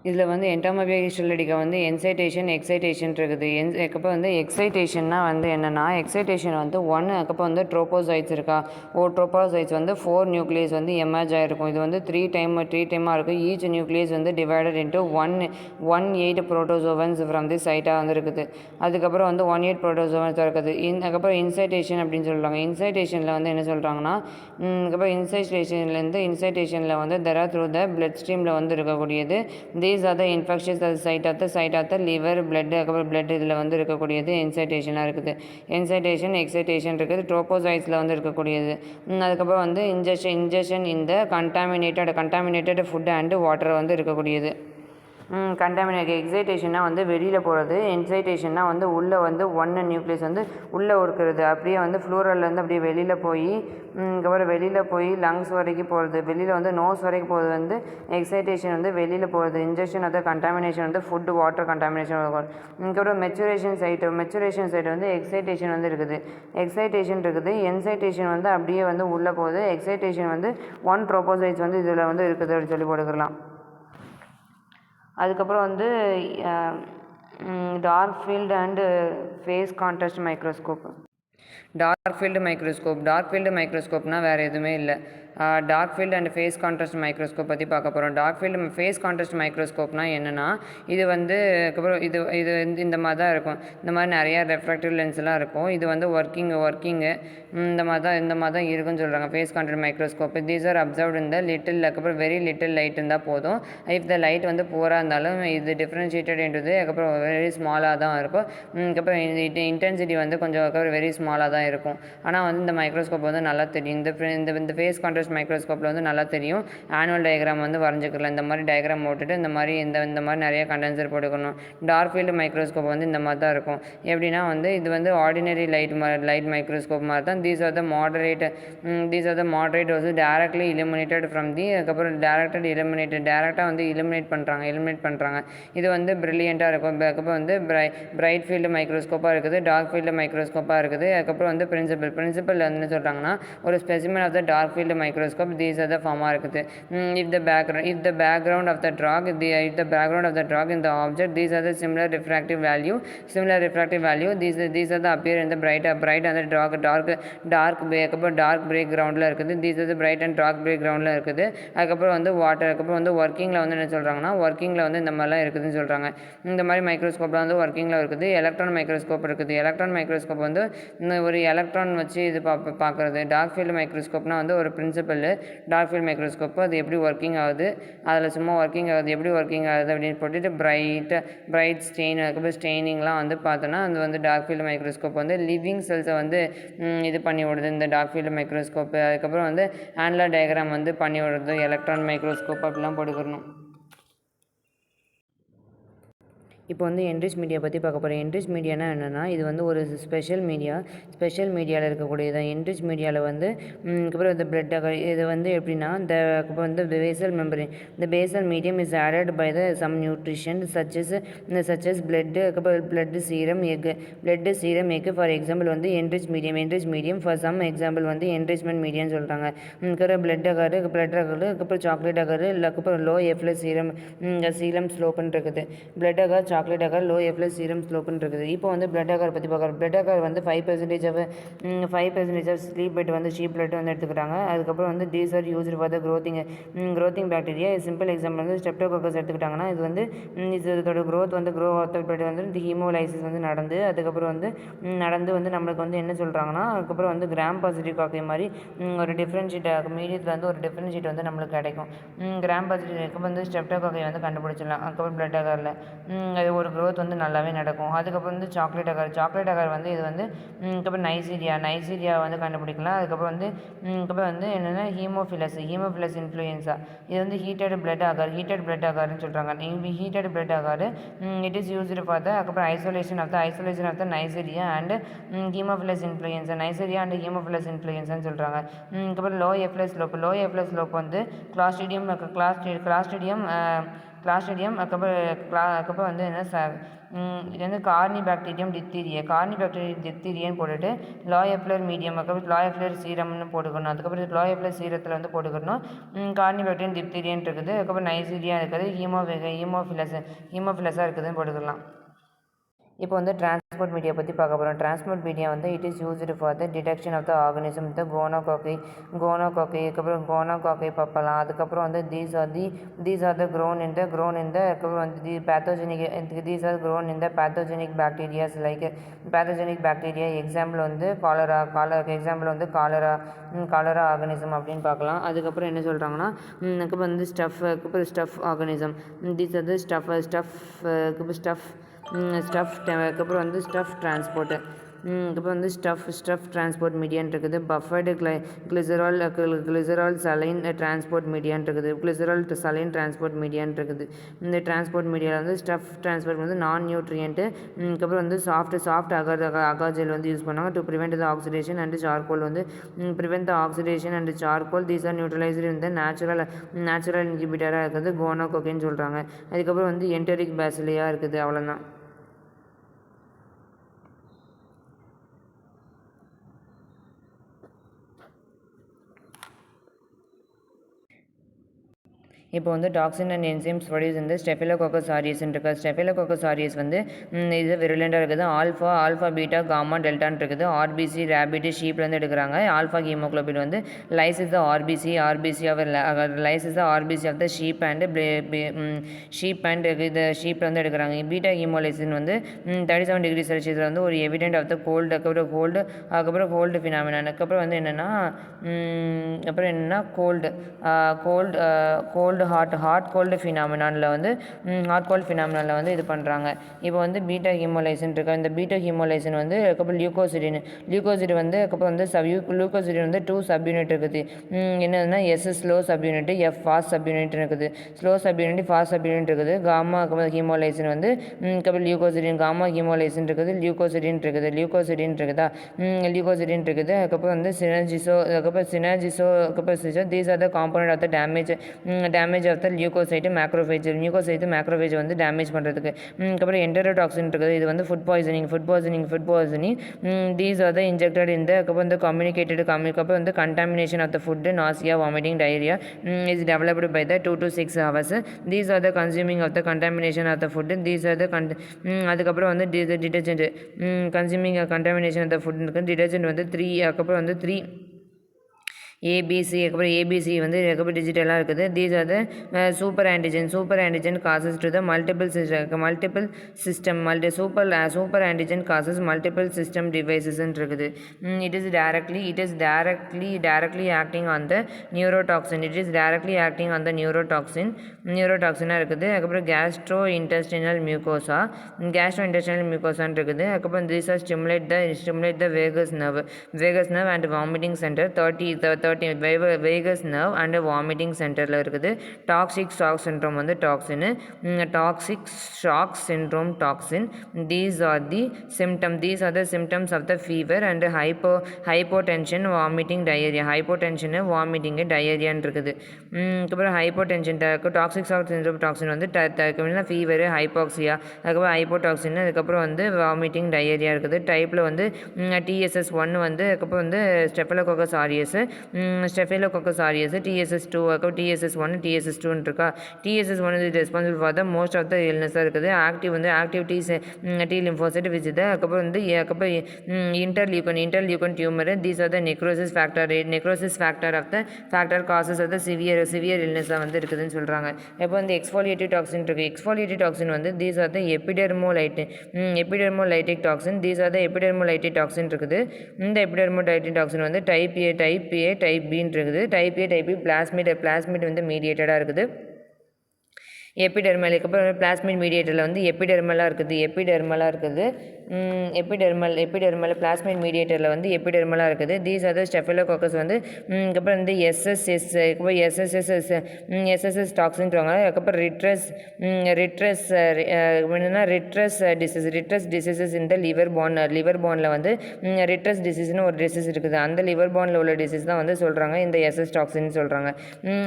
இதில் வந்து என்டோமோபியா ஹிஸ்டோலிட்டிக்கா வந்து எக்ஸைட்டேஷன் இருக்குது. அதுக்கப்புறம் வந்து எக்ஸைட்டேஷன்னா வந்து என்னென்னா, எக்ஸைட்டேஷன் வந்து அதுக்கப்புறம் வந்து ட்ரோபோசைட்ஸ் இருக்கா, ட்ரோபோசைட்ஸ் வந்து 4 நியூக்ளியஸ் வந்து எமர்ஜ் ஆகிருக்கும். இது வந்து 3 டைமாக இருக்கும். ஈச் நியூக்ளியஸ் வந்து divided into 1/8 protozoans from the சைட்டாக வந்து இருக்குது. அதுக்கப்புறம் வந்து 1/8 புரோட்டோசோவன்ஸ் இருக்குது. அதுக்கப்புறம் இன்சைட்டேஷன் அப்படின்னு சொல்கிறாங்க. இன்சைட்டேஷனில் வந்து என்ன சொல்கிறாங்கன்னா, அதுக்கப்புறம் இன்சைட்டேஷனில் வந்து த்ரூ த பிளட் ஸ்ட்ரீமில் வந்து இருக்கக்கூடியது. These are the infectious site of the liver, blood, அதுக்கப்புறம் பிளட் இதில் வந்து இருக்கக்கூடியது இன்சைட்டேஷனாக இருக்குது. எக்ஸைட்டேஷன் இருக்குது, ட்ரோபோசைட்ஸில் வந்து இருக்கக்கூடியது. அதுக்கப்புறம் வந்து இன்ஜெக்ஷன் இந்த கண்டாமினேட்டட் ஃபுட் அண்ட் வாட்டர் வந்து இருக்கக்கூடியது. எக்ஸைட்டேஷன்னா வந்து வெளியில் போகிறது, இன்சைட்டேஷன்னா வந்து உள்ளே வந்து 1 நியூக்ளியஸ் வந்து உள்ளே இருக்கிறது. அப்படியே வந்து ஃப்ளூரல்லேருந்து அப்படியே வெளியில் போய் லங்ஸ் வரைக்கும் போகிறது, வெளியில் வந்து நோஸ் வரைக்கும் போகிறது வந்து எக்ஸைட்டேஷன் வந்து வெளியில் போகிறது. இன்ஜெக்ஷன் வந்து கண்டாமினேஷன் வந்து ஃபுட்டு வாட்டர் கண்டாமினேஷன். அதுக்கப்புறம் மெச்சுரேஷன் சைட் வந்து எக்ஸைட்டேஷன் வந்து இருக்குது. என்சைட்டேஷன் வந்து அப்படியே வந்து உள்ளே போகுது. எக்ஸைட்டேஷன் வந்து 1 ட்ரோபோசைட்ஸ் வந்து இதில் வந்து இருக்குது அப்படின்னு சொல்லி போட்டுக்கலாம். அதுக்கப்புறம் வந்து dark field and phase contrast microscope. Dark field மைக்ரோஸ்கோப்னால் வேறு எதுவுமே இல்லை. Dark field and phase contrast microscope பற்றி பார்க்க போகிறோம். டார்க் ஃபீல்டு ஃபேஸ் கான்ட்ராஸ்ட் மைக்ரோஸ்கோப்னால் என்னென்னா, இது வந்து அதுக்கப்புறம் இது வந்து இந்த மாதிரி தான் இருக்கும். இந்த மாதிரி நிறையா ரெஃப்ராக்டிவ் லென்ஸ்லாம் இருக்கும். இது வந்து ஒர்க்கிங்கு இந்த மாதிரி தான் இருக்குன்னு சொல்கிறாங்க. Phase contrast microscope these are observed இந்த அதுக்கப்புறம் வெரி லிட்டில் லைட் இருந்தால் போதும். இஃப் த லைட் வந்து பூராக இருந்தாலும் இது டிஃப்ரென்ஷியேட்டட் into அதுக்கப்புறம் வெரி ஸ்மாலாக தான் இருக்கும். அதுக்கப்புறம் இன்டென்சிட்டி வந்து கொஞ்சம் வெரி ஸ்மாலாக தான் இருக்கும். ஆனால் வந்து இந்த மைக்ரோஸ்கோப் வந்து நல்லா தெரியும். இந்த ஃபேஸ் கான்ட்ராஸ்ட் மைக்ரோஸ்கோப்பில் வந்து நல்லா தெரியும். ஆனுவல் டயக்ராம் வந்து வரைஞ்சிக்கலாம். இந்த மாதிரி டயக்ராம் போட்டுட்டு இந்த மாதிரி நிறைய கண்டென்சர் போட்டுக்கணும். டார்க் ஃபீல்டு மைக்ரோஸ்கோப் வந்து இந்த மாதிரி தான் இருக்கும். எப்படின்னா வந்து இது வந்து ஆர்டினரி லைட் மைக்ரோஸ்கோப் மாதிரி தான். தீஸ் ஆர் த மாடரேட் வந்து டேரக்ட்லி இலுமினேட்டட் ஃப்ரம் அதுக்கப்புறம் டேரெக்டாக வந்து இலுமினேட் பண்ணுறாங்க. இது வந்து ப்ரில்லியண்ட்டாக இருக்கும். அதுக்கப்புறம் வந்து பிரைட் ஃபீல்டு மைக்ரோஸ்கோப்பாக இருக்குது, டார்க் ஃபீல்டு மைக்ரோஸ்கோப்பாக இருக்குது. அதுக்கப்புறம் வந்து பிரின்சிபல் வந்து சொல்கிறாங்கன்னா, ஒரு specimen of the dark field microscope these are the ஃபார்மாக இருக்குது. If the background of the track in the object, these are the similar refractive value. These are the appear in the bright and the dark backgroundல இருக்குது. These are the bright and dark backgroundல இருக்குது. அதுக்கப்புறம் வந்து அதுக்கப்புறம் வந்து ஒர்க்கிங்கில் வந்து என்ன சொல்கிறாங்கன்னா, ஒர்க்கிங்கில் வந்து இந்த மாதிரிலாம் இருக்குதுன்னு சொல்கிறாங்க. இந்த மாதிரி மைக்ரோஸ்கோப்பில் வந்து ஒர்க்கிங்கில் இருக்குது. எலக்ட்ரான் மைக்ரோஸ்கோப் இருக்குது. எலக்ட்ரான் மைக்ரோஸ்கோப் வந்து ஒரு எலக்ட்ரான் வச்சு இது பார்க்குறது. டார்க் ஃபீல்டு மைக்ரோஸ்கோப்னால் வந்து ஒரு பிரின்சிபல் டார்க் ஃபீல்ட் மைக்ரோஸ்கோப்பு, அது எப்படி ஒர்க்கிங் ஆகுது, அதில் சும்மா ஒர்க்கிங் ஆகுது எப்படி ஒர்க்கிங் ஆகுது அப்படின்னு போட்டுட்டு பிரைட் ஸ்டெயின் அதுக்கப்புறம் ஸ்டெயினிங்லாம் வந்து பார்த்தோன்னா அது வந்து டார்க் ஃபீல்டு மைக்ரோஸ்கோப் வந்து லிவிங் செல்ஸை வந்து இது பண்ணி விடுது இந்த டார்க் ஃபீல்டு மைக்ரோஸ்கோப்பு. அதுக்கப்புறம் வந்து ஆன்லர் டயக்ராம் வந்து பண்ணி விடுறது எலக்ட்ரான் மைக்ரோஸ்கோப் அப்படிலாம் போட்டுக்கிறணும். இப்போ வந்து என்ரிச் மீடியா பற்றி பார்க்க போகிறேன். என்ரிச் மீடியானா என்னென்னா இது வந்து ஒரு ஸ்பெஷல் மீடியாவில் இருக்கக்கூடியது. என்ரிச் மீடியாவில் வந்து அதுக்கப்புறம் இந்த பிளட் இது வந்து எப்படின்னா இப்போ வந்து பேசல் மெம்பரின் இந்த basal medium is added by some nutrition such as blood அதுக்கப்புறம் blood serum egg for example வந்து enrich medium for some example வந்து என்ரிச்மெண்ட் மீடியம்னு சொல்கிறாங்க. அதுக்கப்புறம் பிளட் அதுக்கப்புறம் சாக்லேட் அதுக்கப்புறம் லோ எஃப்எஸ் சீரம் ஸ்லோப்புன்னு இருக்குது. பிளட் சாக்லேட் அகர் லோ எஃப்எஸ் சீரம் ஸ்லோப்புன்னு இருக்குது. இப்போ வந்து பிளட் அகர் பற்றி பார்க்குறோம். பிளட் அகர் வந்து 5% ஆஃப் ஸ்லீப் பெட் வந்து ஷீப் பிளட் வந்து எடுத்துக்கிட்டாங்க. அதுக்கப்புறம் வந்து these are used for the growing bacteria. Simple example வந்து ஸ்ட்ரெப்டோகோக்கஸ் எடுத்துக்கிட்டாங்கன்னா இது வந்து இதோட க்ரோ ஆஃப் த பிளட் வந்து இந்த ஹீமோலைசிஸ் வந்து நடந்து வந்து நம்மளுக்கு வந்து என்ன சொல்கிறாங்கன்னா அதுக்கப்புறம் வந்து கிராம் பாசிட்டிவ் காக்கை மாதிரி ஒரு டிஃப்ரென்ஷியேட் மீடியத்தில் வந்து ஒரு டிஃப்ரென்ஷியேட் வந்து நம்மளுக்கு கிடைக்கும். கிராம் பாசிட்டிவ் வந்து ஸ்ட்ரெப்டோகோக்கை வந்து கண்டுபிடிச்சிடலாம். அதுக்கப்புறம் பிளட் அகரில் அது ஒரு க்ரோத் வந்து நல்லாவே நடக்கும். அதுக்கப்புறம் வந்து சாக்லேட் அகர் வந்து இது வந்து அதுக்கப்புறம் நைசீரியா வந்து கண்டுபிடிக்கலாம். அதுக்கப்புறம் வந்து என்னென்னா ஹீமோஃபிலஸ் இன்ஃப்ளூயன்ஸா இது வந்து ஹீட்டட் பிளட் அகர்னு சொல்கிறாங்க. Heated blood agar it is used for அதுக்கப்புறம் isolation of the Neisseria and Haemophilus இன்ஃப்ளூயன்ஸ்னு சொல்கிறாங்க. அதுக்கப்புறம் லோ எஃப்எஸ் ஸ்லோப் வந்து கிளாஸ்ட்ரிடியம் அதுக்கப்புறம் வந்து என்ன இது வந்து கார்னிபாக்டீரியம் டிப்தீரியன்னு போட்டுட்டு லாயஃப்ளர் மீடியம் அதுக்கப்புறம் லாயஃப்ளர் சீரம்னு போட்டுக்கணும். அதுக்கப்புறம் லாயஃப்ளர் சீரத்தில் வந்து போட்டுக்கணும். கார்னிபாக்டீரியம் டிப்தீரியன் இருக்குது. அதுக்கப்புறம் நைசீரியா இருக்குது. ஹீமோஃபிலஸாக இருக்குதுன்னு போட்டுக்கலாம். இப்போ வந்து டிரான்ஸ்போர்ட் மீடியா பற்றி பார்க்க போகிறோம். டிரான்ஸ்போர்ட் மீடியா வந்து it is used for the detection of the organism the gonococci அதுக்கப்புறம் கோனோகாக்கை பார்க்கலாம். அதுக்கப்புறம் வந்து தீஸ் ஆர் த க்ரோன் இந்த அதுக்கப்புறம் வந்து pathogenic bacterias like pathogenic bacteria example வந்து காலரா ஆர்கனிசம் அப்படின்னு பார்க்கலாம். அதுக்கப்புறம் என்ன சொல்கிறாங்கன்னா அதுக்கப்புறம் வந்து ஸ்டஃப் ஆர்கனிசம் தீஸ் ஆர் த அதுக்கப்புறம் வந்து ஸ்டஃப் டிரான்ஸ்போர்ட்டு அதுக்கப்புறம் வந்து ஸ்டஃப் டிரான்ஸ்போர்ட் மீடியான்னு இருக்குது. பஃபர்டு கிளிசரால் சலைன் டிரான்ஸ்போர்ட் மீடியான்னு இருக்குது. இந்த டிரான்ஸ்போர்ட் மீடியாவில் வந்து ஸ்டஃப் டிரான்ஸ்போர்ட் வந்து நான் நியூட்ரியன்ட்டு அதுக்கப்புறம் வந்து சாஃப்ட் அகாஜெல் வந்து யூஸ் பண்ணாங்க to prevent the oxidation and charcoal வந்து தீஸ் ஆர் நியூட்ரலைஸ்டு இந்த நேச்சுரல் இன்ஹிபிட்டராக இருக்குது கோனோகோக்கைன்னு சொல்கிறாங்க. அதுக்கப்புறம் வந்து என்டரிக் பேசிலியா இருக்குது. அவ்வளோதான். இப்போ வந்து டாக்ஸின் அண்ட் என்சைம்ஸ் ப்ரொடியூஸ் இந்த ஸ்டெஃபிலோகோக்கஸ் ஆரியஸ்ன்னு இருக்குது. ஸ்டெஃபிலோகோக்கஸ் ஆரியஸ் வந்து இது விருலண்டாக இருக்குது. ஆல்ஃபா பீட்டா காமா டெல்டான்னு இருக்குது. ஆர்பிசி ரேபிட் ஷீப்லேருந்து எடுக்கிறாங்க. ஆல்ஃபா ஹீமோக்ளோபின் வந்து lysis the RBC of the sheep and இது ஷீப்லேருந்து எடுக்கிறாங்க. பீட்டா ஹீமோலைசின் வந்து 37 டிகிரி செல்சியஸில் வந்து ஒரு எவிடென்ட் ஆஃப் த அதுக்கப்புறம் கோல்டு ஃபினாமினான். அதுக்கப்புறம் வந்து என்னென்னா கோல்டு ஹாட் கோல்டு ஃபினாமினானில் வந்து இது பண்ணுறாங்க. இப்போ வந்து பீட்டா ஹீமோலைசின் இருக்குது. இந்த பீட்டா ஹீமோலைசின் வந்து அதுக்கப்புறம் லியூகோசிட் வந்து அதுக்கப்புறம் வந்து லியூகோசிடின் வந்து 2 சப்யூனிட் இருக்குது. என்னதுன்னா S slow subunit F fast subunit இருக்குது. ஸ்லோ சப்யூனிட் ஃபாஸ்ட் சப்யூனிட் இருக்குது. காமா ஹீமோலைசின் வந்து அதுக்கப்புறம் காமா ஹீமோலைசின் இருக்குது. லியூகோசிடின் இருக்குதா லியூகோசிடின் இருக்குது. அதுக்கப்புறம் வந்து synergism these are the component of the damage of the leucocyte macrophage வந்து டேமேஜ் பண்ணுறதுக்கு. அதுக்கப்புறம் என்டரோடாக்சின் இருக்குது. இது வந்து food poisoning these are the injected இந்த அதுக்கப்புறம் வந்து அதுக்கப்புறம் வந்து contamination of the food nausea vomiting diarrhoea is developed by the 2 to 6 hours. These are the consuming of the contamination of the food அதுக்கப்புறம் வந்து detergent consuming contamination of the food detergent வந்து 3 அதுக்கப்புறம் வந்து 3 ஏபிசி அதுக்கப்புறம் ABC வந்து அதுக்கப்புறம் டிஜிட்டலாக இருக்குது. These are the super antigen causes to the multiple system super antigen causes multiple system டிவைசஸ்ன்னு இருக்குது. It is directly acting on the neurotoxin. நியூரோடாக்சினாக இருக்குது. அதுக்கப்புறம் கேஸ்ட்ரோ இன்டெஸ்டினல் மியூக்கோசான்னு இருக்குது. அதுக்கப்புறம் these are stimulate the vagus nerve and vomiting centre 30 vagus nerve and vomiting சென்டரில் இருக்குது. டாக்ஸிக் ஷாக் சிண்ட்ரோம் வந்து toxin. These are the symptoms of the fever and hypotension vomiting diarrhoea. Vomiting டயரியான்னு இருக்குது. அதுக்கப்புறம் hypotension toxic shock syndrome toxin வந்து fever hypoxia அதுக்கப்புறம் ஹைப்போடாக்சின் அதுக்கப்புறம் வந்து vomiting diarrhoea இருக்குது. டைப்பில் வந்து TSS1 வந்து அதுக்கப்புறம் வந்து ஸ்டெஃபலோகோக்கஸ் ஆரியஸ் TSS2 அதுக்கப்புறம் TSS1 இருக்கா. TSS1 is responsible for the most of the illness இருக்குது. Active T lymphocyte which is அதுக்கப்புறம் வந்து interleukin tumour. These are the necrosis factor of the factor causes of the severe இல்னஸாக வந்து இருக்குதுன்னு சொல்கிறாங்க. இப்போ வந்து எக்ஸ்ஃபோலியேட்டிவ் டாக்ஸின் இருக்குது. எக்ஸ்ஃபோலியேட்டிவ் டாக்ஸின் வந்து these are the epidermolytic toxin. இருக்குது. இந்த எபிடெர்மோலைட்டிக் டாக்ஸின் வந்து டைப் ஏ டைப் பின்னு இருக்குது. டைப் பி பிளாஸ்மிட் வந்து மீடியேட்டடாக இருக்குது. எபிடெர்மல் அதுக்கப்புறம் பிளாஸ்மிட் மீடியேட்டரில் வந்து எபிடெர்மலாக இருக்குது. பிளாஸ்மிட் மீடியேட்டரில் வந்து எபிடெர்மலாக இருக்குது. தீஸ் ஆர் த ஸ்டெஃபலோகோக்கஸ் வந்து அதுக்கப்புறம் வந்து எஸ்எஸ்எஸ் டாக்ஸின்றாங்க. அதுக்கப்புறம் ரிட்ரஸ் டிசீசஸ் இந்த லிவர் போனில் வந்து ரிட்ரஸ் டிசீஸ்னு ஒரு டிசீஸ் இருக்குது. அந்த லிவர் போனில் உள்ள டிசீஸ் தான் வந்து சொல்கிறாங்க இந்த எஸ்எஸ் டாக்ஸின் சொல்கிறாங்க.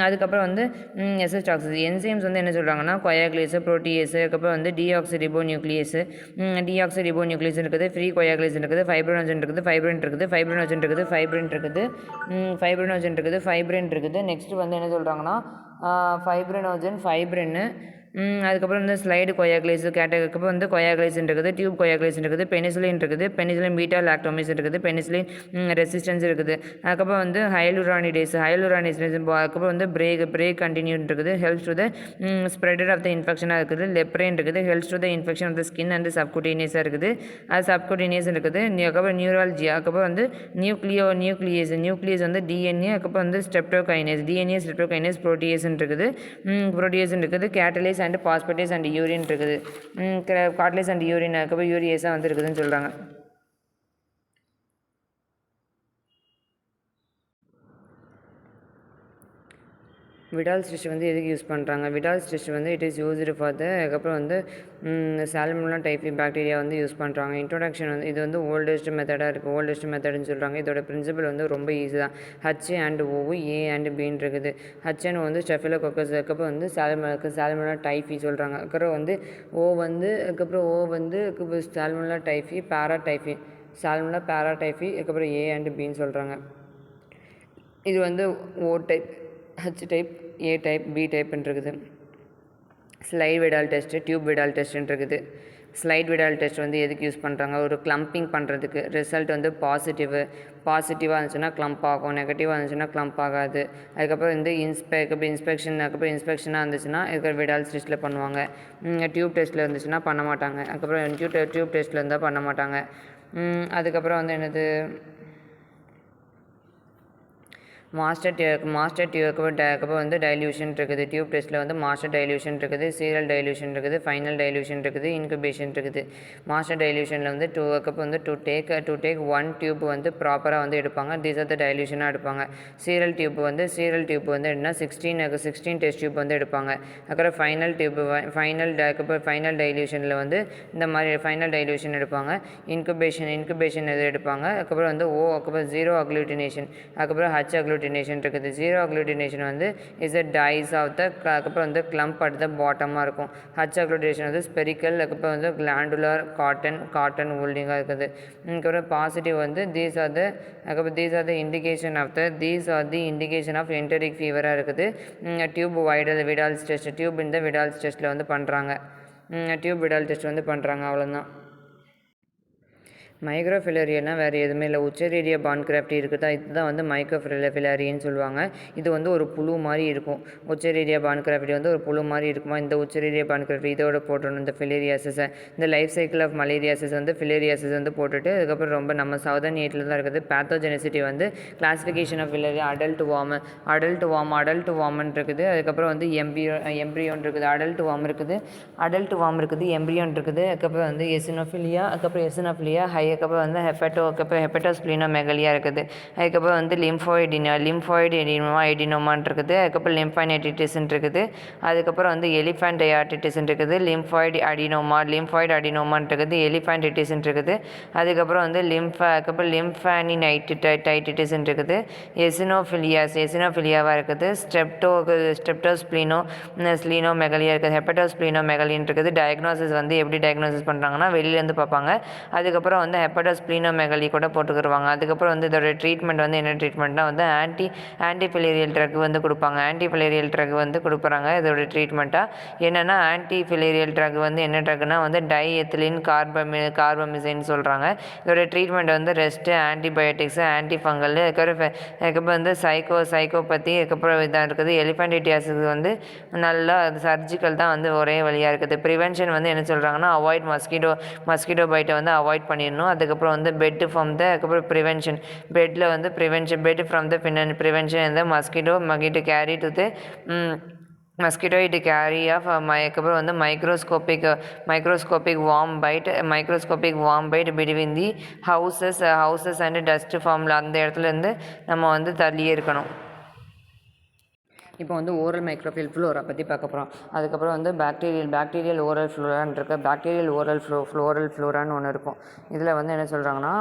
அதுக்கப்புறம் வந்து எஸ்எஸ் டாக்ஸின் என்சைம்ஸ் வந்து என்ன சொல்கிறாங்கன்னா கொயாகுலேஸ் புரோட்டியேஸ் அதுக்கப்புறம் வந்து டிஆக்சிரிபோ நியூக்ளியஸ் இருக்குது. ஃப்ரீ கொயாகுலேஸ் இருக்குது. ஃபைப்ரினோஜன் இருக்குது. நெக்ஸ்ட் வந்து என்ன சொல்கிறாங்கன்னா ஃபைப்ரின் அதுக்கப்புறம் வந்து ஸ்லைடு கொயாகுலேஸ் அதுக்கப்புறம் வந்து கொயாகுலேஸ் இருக்குது. டியூப் கொயாகுலேஸ் இருக்குது. பெனிசிலின் பீட்டா லாக்டோமிஸ் இருக்குது. பெனிசிலின் ரெசிஸ்டன்ஸ் இருக்குது. அதுக்கப்புறம் வந்து ஹைலுரானிடேஸ் அதுக்கப்புறம் வந்து பிரேக் கண்டினியூ இருக்குது. Helps to the spreader of the இன்ஃபெக்ஷனாக இருக்குது. லெப்ரேன் இருக்குது. Helps to the infection of the skin and சப்குட்டீனியஸாக இருக்குது. சப்குட்டீனியஸ் இருக்குது. அதுக்கப்புறம் நியூராலஜி அதுக்கப்புறம் வந்து நியூக்ளியஸ் வந்து டிஎன்ஏ அதுக்கப்புறம் வந்து ஸ்ட்ரெப்டோகைனேஸ் புரோட்டியேஸ் இருக்குது. Catalase and phosphatase and urine இருக்குது. காட்டலேஸ் அண்ட் யூரின் அதுக்கப்புறம் யூரியஸாக வந்து இருக்குதுன்னு சொல்கிறாங்க. விடால்ஸ் டெஸ்ட் வந்து எதுக்கு யூஸ் பண்ணுறாங்க? விடால்ஸ் டெஸ்ட் வந்து இட் இஸ் யூஸ்டு ஃபார் த அதுக்கப்புறம் வந்து சால்மோனெல்லா டைஃபி பாக்டீரியா வந்து யூஸ் பண்ணுறாங்க. இன்ட்ரோடக்ஷன் வந்து இது வந்து ஓல்டஸ்ட் மெத்தடுன்னு சொல்கிறாங்க. இதோட பிரின்சிபல் வந்து ரொம்ப ஈஸி தான். H and O A and Bன்னு இருக்குது. H and O வந்து ஸ்டெஃபலோகோக்கஸ் அதுக்கப்புறம் வந்து சால்மோனெல்லா டைஃபி சொல்கிறாங்க. அதுக்கப்புறம் வந்து O வந்து சால்மோனெல்லா டைஃபி பாராடைஃபி அதுக்கப்புறம் A and Bன்னு சொல்கிறாங்க. இது வந்து O type, H type, A type, B டைப்னு இருக்குது. Slide Widal test, tube Widal டெஸ்ட்டுன்னு இருக்குது. ஸ்லைட் விடால் டெஸ்ட் வந்து எதுக்கு யூஸ் பண்ணுறாங்க? ஒரு கிளம்பிங் பண்ணுறதுக்கு. ரிசல்ட் வந்து பாசிட்டிவாக இருந்துச்சுன்னா கிளம்ப் ஆகும், நெகட்டிவாக இருந்துச்சுன்னா கிளம்ப் ஆகாது. அதுக்கப்புறம் வந்து இன்ஸ்பெக்ஷனாக இருந்துச்சுன்னா இதுக்கு விடால் டெஸ்ட்டில் பண்ணுவாங்க. டியூப் டெஸ்ட்டில் இருந்துச்சுன்னா பண்ண மாட்டாங்க. அதுக்கப்புறம் டியூப் டெஸ்ட்டில் இருந்தால் பண்ண மாட்டாங்க. அதுக்கப்புறம் வந்து என்னது மாஸ்டர் அதுக்கப்புறம் வந்து டைல்யூஷன் இருக்குது. டியூப் டெஸ்ட்டில் வந்து மாஸ்டர் டைல்யூஷன் இருக்குது, சீரியல் டைல்யூஷன் இருக்குது, ஃபைனல் டைல்யூஷன் இருக்குது, இன்குபேஷன் இருக்குது. மாஸ்டர் டைல்யூஷனில் வந்து அதுக்கப்புறம் வந்து டு டேக் 1 டியூப் வந்து ப்ராப்பராக வந்து எடுப்பாங்க. தீஸ் ஆர் த டைல்யூஷனாக எடுப்பாங்க. சீரியல் டியூப் வந்து என்ன 16 டெஸ்ட் டியூப் வந்து எடுப்பாங்க. அப்புறம் ஃபைனல் டைல்யூஷனில் வந்து இந்த மாதிரி ஃபைனல் டைல்யூஷன் எடுப்பாங்க. இன்குபேஷன் எது எடுப்பாங்க. அதுக்கப்புறம் வந்து அதுக்கப்புறம் 0 அக்ளூட்டினேஷன் அதுக்கப்புறம் H அக்ளூட்டினேஷன் இருக்குது. 0 அக்ளூட்டினேஷன் வந்து is a dies of the அதுக்கப்புறம் வந்து கிளம்ப் அட் த பாட்டமாக இருக்கும். H அக்ளூட்டினேஷன் வந்து ஸ்பெரிக்கல் அதுக்கப்புறம் வந்து கிளாண்டுலார் காட்டன் ஹோல்டிங்காக இருக்குது. அதுக்கப்புறம் பாசிட்டிவ் வந்து these are the indication of enteric ஃபீவராக இருக்குது. டியூப் விடால்ஸ் டெஸ்ட் இந்த விடால்ஸ் டெஸ்ட்டில் வந்து பண்ணுறாங்க. டியூப் விடால் டெஸ்ட் வந்து பண்ணுறாங்க. அவ்வளோதான். மைக்ரோஃபிலரியானா வேறு எதுவுமே இல்லை. உச்சரேடியா பான்கிராஃப்டி இருக்குதா, இதுதான் வந்து மைக்ரோஃபிலரின்னு சொல்லுவாங்க. இது வந்து ஒரு புழு மாதிரி இருக்கும். உச்சரேடியா பான்கிராஃப்டி வந்து ஒரு புழு மாதிரி இருக்குமா. இந்த உச்சரேடியா பான்கிராஃப்டி இதோட போட்டணும் இந்த ஃபிலேரியாசிஸை. இந்த லைஃப் சைக்கிள் ஆஃப் மலேரியாசிஸ் வந்து ஃபிலேரியாசிஸ் வந்து போட்டுட்டு அதுக்கப்புறம் ரொம்ப நம்ம சதர்ன் ஏட்டில் தான் இருக்குது. பேத்தோஜெனிசிட்டி வந்து கிளாஸிஃபிகேஷன் ஆஃப் ஃபிலேரியா அடல்ட் வார்ம்னு இருக்குது. அதுக்கப்புறம் வந்து எம்ப்ரியோன் இருக்குது. அடல்ட் வார்ம் இருக்குது, எம்ப்ரியோன் இருக்குது. அதுக்கப்புறம் வந்து எசினோஃபிலியா, அதுக்கப்புறம் எசினோஃபிலியா ஹை, அதுக்கப்புறம் வந்து ஹெப்படோஸ்பிளினோமெகலியா இருக்குது. அதுக்கப்புறம் வந்து லிம்ஃபாய்டு எடினோமான் இருக்குது. அதுக்கப்புறம் லிம்ஃபைனேட்டிட்டிஸ்ன்னு இருக்குது. அதுக்கப்புறம் வந்து எலிஃபண்ட் டயாட்டிட்டிஸ்ன்னு இருக்குது. லிம்ஃபாய்டு அடினோமான் இருக்குது. எலிஃபண்டிட்டிஸ்ன்னு இருக்குது. அதுக்கப்புறம் வந்து லிம்ஃபானினைட்டிட்டிஸ்ன்னு இருக்குது. எசினோஃபிலியாவாக இருக்குது. ஸ்லீனோமெகலியா இருக்குது. ஹெப்படோஸ்பிளினோமெகலின்னு இருக்குது. டயக்னோசிஸ் வந்து எப்படி டயக்னோசிஸ் பண்ணுறாங்கன்னா வெளியிலேருந்து பார்ப்பாங்க. அதுக்கப்புறம் வந்து ஹெப்படோஸ்பிளினோமெகலி கூட போட்டுக்கிடுவாங்க. அதுக்கப்புறம் வந்து இதோட ட்ரீட்மெண்ட் வந்து என்ன ட்ரீட்மெண்ட்னா வந்து ஆன்டிஃபிலேரியல் ட்ரக் வந்து கொடுப்பாங்க. ஆன்டிஃபிலேரியல் ட்ரக் வந்து கொடுக்குறாங்க. இதோட ட்ரீட்மெண்ட்டாக என்னென்னா ஆன்டிஃபிலேரியல் ட்ரக் வந்து என்ன ட்ரக்னா வந்து டைஎத்திலின் கார்பமிசைன்னு சொல்கிறாங்க. இதோட ட்ரீட்மெண்ட் வந்து ரெஸ்ட்டு, ஆன்டிபயோட்டிக்ஸு, ஆன்டிஃபங்கல், அதுக்கப்புறம் வந்து சைக்கோபதி, அதுக்கப்புறம் இதாக இருக்குது. எலிஃபண்டிட்டியாஸுக்கு வந்து நல்லா சர்ஜிக்கல் தான் வந்து ஒரே வழியாக இருக்குது. ப்ரிவென்ஷன் வந்து என்ன சொல்கிறாங்கன்னா அவாய்ட் மஸ்கிட்டோ பைட்டை வந்து அவாய்ட் பண்ணிடணும். அதுக்கப்புறம் வந்து பெட் ஃப்ரம் த ப்ரிவென்ஷன் இந்த மஸ்கிட்டோ கேரி டு த மஸ்கிட்டோயிட் கேரி ஆஃப் அதுக்கப்புறம் வந்து microscopic worm bite between the houses and dust ஃபார்மில் அந்த இடத்துலேருந்து நம்ம வந்து தள்ளியே இருக்கணும். இப்போ வந்து ஓரல் மைக்ரோஃபில் ஃப்ளோரா பற்றி பார்க்க போகிறோம். அதுக்கப்புறம் வந்து பாக்டீரியல் ஓரல் ஃப்ளோரான்னு இருக்குது. பாக்டீரியல் ஓரல் ஃப்ளோரான்னு ஒன்று இருக்கும். இதில் வந்து என்ன சொல்கிறாங்கன்னா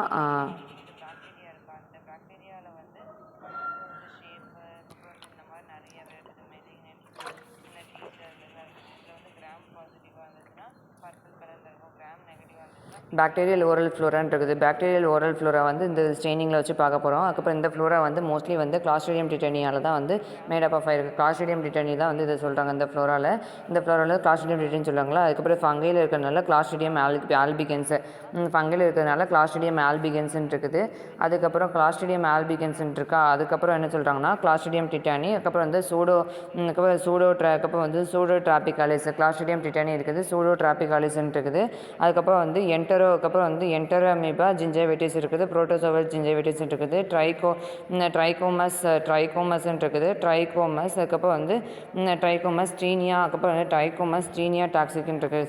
பாக்டீரியல் ஓரல் ஃப்ளோரான்னு இருக்குது. பாக்டீரியல் ஓரல் ஃப்ளோரா வந்து இந்த ஸ்டெய்னிங்கில் வச்சு பார்க்க போகிறோம். அதுக்கப்புறம் இந்த ஃப்ளோரா வந்து மோஸ்ட்லி வந்து கிளாஸ்ட்ரிடியம் டிட்டனியால் தான் வந்து மேடப் ஆஃப் ஆயிருக்கு. கிளாஸ்ட்ரிடியம் டிட்டனி தான் வந்து இதை சொல்கிறாங்க. இந்த ஃப்ளோராவில் கிளாஸ்ட்ரிடியம் டிட்டனி சொல்லுவாங்களா. அதுக்கப்புறம் ஃபங்கையில் இருக்கிறதுனால கிளாஸ்ட்ரிடியம் ஆல்பிகன்ஸ், ஃபங்கையில் இருக்கிறதுனால கிளாஸ்ட்ரிடியம் ஆல்பிகன்ஸ்ன்னு இருக்குது. அதுக்கப்புறம் கிளாஸ்ட்ரிடியம் ஆல்பிகன்ஸ்ன்னு இருக்கா. அதுக்கப்புறம் என்ன சொல்கிறாங்கன்னா கிளாஸ்ட்ரிடியம் டிட்டானி, அதுக்கப்புறம் வந்து சூடோ டிராபிகாலிஸ், கிளாஸ்ட்ரிடியம் டிட்டானி இருக்குது. சூடோ டிராபிகாலிஸ்ன்னு இருக்குது. அதுக்கப்புறம் வந்து என்டரோமீபா ஜிஞ்சைவிட்டிஸ் இருக்குது. புரோட்டோசோவல் ஜிஞ்சைவிட்டிஸ் இருக்குது. ட்ரைகோமஸ் இருக்குது. அதுக்கப்புறம் வந்து ட்ரைகோமஸ் ஸ்ட்ரீனியா, அதுக்கப்புறம் வந்து ட்ரைகோமஸ் ஸ்ட்ரீனியா டாக்சிக்னு இருக்குது.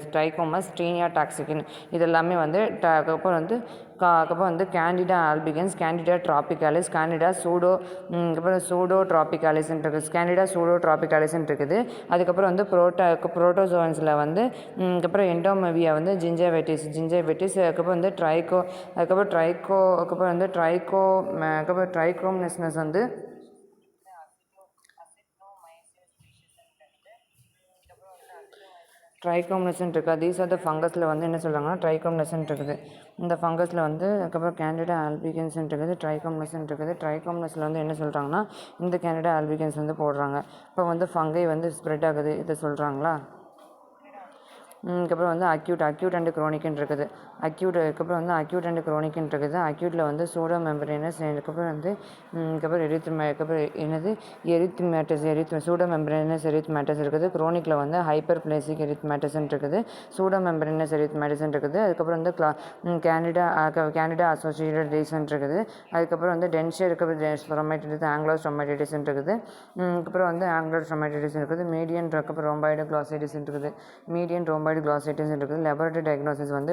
இதெல்லாமே வந்து அதுக்கப்புறம் வந்து கேண்டிடா ஆல்பிகன்ஸ், கேண்டிடா ட்ராபிகாலிஸ், சூடோ ட்ராபிகாலிஸ்ன்னு இருக்குது. கேண்டிடா சூடோ ட்ராபிகாலிஸ்ன்னு இருக்குது. அதுக்கப்புறம் வந்து புரோட்டோசோவன்ஸில் வந்து அதுக்கப்புறம் எண்டோமேவியா வந்து ஜிஞ்சைவிட்டிஸ், அதுக்கப்புறம் வந்து ட்ரைகோம்னஸ் வந்து ட்ரைகோம்னஸ்ன்னு இருக்குது. தீஸ் ஆர் த ஃபங்கஸில் வந்து என்ன சொல்கிறாங்கன்னா ட்ரைகோம்னஸ்ன்னு இருக்குது. இந்த ஃபங்கஸில் வந்து அதுக்கப்புறம் கேண்டிடா ஆல்பிகன்ஸ்ன்னு இருக்குது. ட்ரைகோம்னஸ்ன்னு இருக்குது. ட்ரைகோம்னஸில் வந்து என்ன சொல்கிறாங்கன்னா இந்த கேண்டிடா ஆல்பிகன்ஸ் வந்து போடுறாங்க. இப்போ வந்து ஃபங்கை வந்து ஸ்ப்ரெட் ஆகுது, இதை சொல்கிறாங்களா. அதுக்கப்புறம் வந்து அக்யூட் அண்ட் குரோனிக்னு இருக்குது. அதுக்கப்புறம் வந்து அக்யூட் அண்ட் குரோனிக்னு இருக்குது. அக்யூட்டில் வந்து சூடோ மெம்பரேனஸ், அதுக்கப்புறம் வந்து சூடோ மெம்பரேனஸ் எரித்மேட்டஸ் இருக்குது. குரோனிக்கில் வந்து ஹைப்பர் பிளேசிக் எரித்மேட்டஸ்ன்னு இருக்குது. சூடோ மெம்பரேனஸ் எரித்மேட்டஸ்ன்னு இருக்குது. அதுக்கப்புறம் வந்து கேண்டிடா அசோசியேட்டட் ரீசன் இருக்குது. அதுக்கப்புறம் வந்து டென்ஷியர் ஸ்டொமைட்டிஸ், ஆங்கிலோஸ்டொமைட்டிஸ்ன்னு இருக்குது. அதுக்கப்புறம் வந்து ஆங்கிலோஸ்டொமைட்டிஸ் இருக்குது. மீடியன் அதுக்கப்புறம் ரோம்பாய்டு கிளாசைட்டிஸ் இருக்குது. இருக்குது. லெபரட்டரி டயக்னோசிஸ் வந்து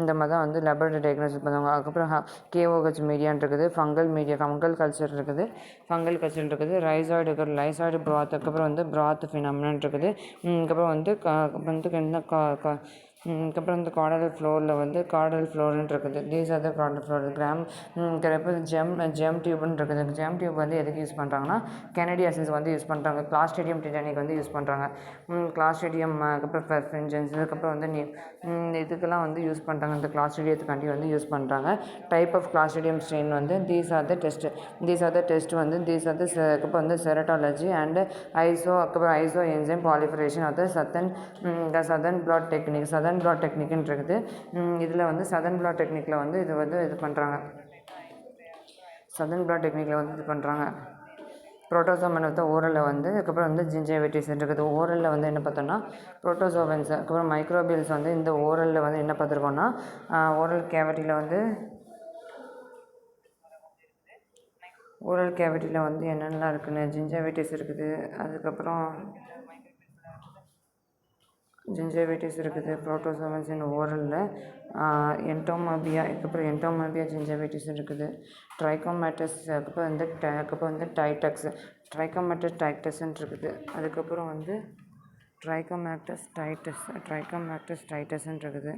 இந்த மாதிரி தான் வந்து லெபரட்டரி டயக்னோசிஸ் பண்ணுவாங்க. அதுக்கப்புறம் KOH மீடியான் இருக்குது. ஃபங்கல் கல்ச்சர் இருக்குது. லைசாய்டு ப்ராத், அதுக்கப்புறம் வந்து ப்ராத் ஃபினாமினன் இருக்குது. அதுக்கப்புறம் வந்து கார்டல் ஃப்ளோர்னு இருக்குது. These are the cartel floor. Germ டியூப்னு இருக்குது. ஜெம் டியூப் வந்து எதுக்கு யூஸ் பண்ணுறாங்கன்னா கெனடியாசிஸ் வந்து யூஸ் பண்ணுறாங்க. கிளாஸ்ட்ரிடியம் டிட்டானிக் வந்து யூஸ் பண்ணுறாங்க. கிளாஸ்ட்ரிடியம் அதுக்கப்புறம் பெர்ஃபென்ஜன்ஸ், அதுக்கப்புறம் வந்து இதுக்கெல்லாம் வந்து யூஸ் பண்ணுறாங்க. இந்த கிளாஸ்ட்ரிடியத்துக்காண்டி வந்து யூஸ் பண்ணுறாங்க. டைப் ஆஃப் கிளாஸ்ட்ரிடியம் ஸ்ட்ரெயின் வந்து தீஸ் ஆர் த டெஸ்ட் வந்து அதுக்கப்புறம் வந்து serology and iso enzyme proliferation of the Southern blot technique. Southern Southern blot டெக்னிக்னு இருக்குது. இதில் வந்து சதர்ன் பிளாட் டெக்னிக்கில் வந்து இது பண்ணுறாங்க. சதர்ன் பிளாட் டெக்னிக்கில் வந்து இது பண்ணுறாங்க. புரோட்டோசோவன் வந்து ஓரலில் வந்து அதுக்கப்புறம் வந்து ஜிஞ்சைவிட்டிஸ் இருக்குது. ஓரலில் வந்து என்ன பார்த்தோன்னா புரோட்டோசோவன்ஸ், அதுக்கப்புறம் மைக்ரோபியல்ஸ் வந்து இந்த ஓரலில் வந்து என்ன பார்த்துருக்கோன்னா ஓரல் கேவிட்டியில் வந்து என்னென்னலாம் இருக்குன்னு ஜிஞ்சைவிட்டிஸ் இருக்குது, அதுக்கப்புறம் ஜிஞ்சைவிட்டிஸ் இருக்குது, புரோட்டோசோவன்ஸ் இன் ஓரலில் என்டோமோபியா, அதுக்கப்புறம் என்டோமோபியா ஜிஞ்சைவிட்டிஸ் இருக்குது, ட்ரைகோமேட்டஸ், அதுக்கப்புறம் வந்து டைட்டக்ஸ், ட்ரைகோமேட்டஸ் டைட்டஸ்ன்னு இருக்குது. அதுக்கப்புறம் வந்து ட்ரைகோமேட்டஸ் டைட்டஸ்ன்னு இருக்குது.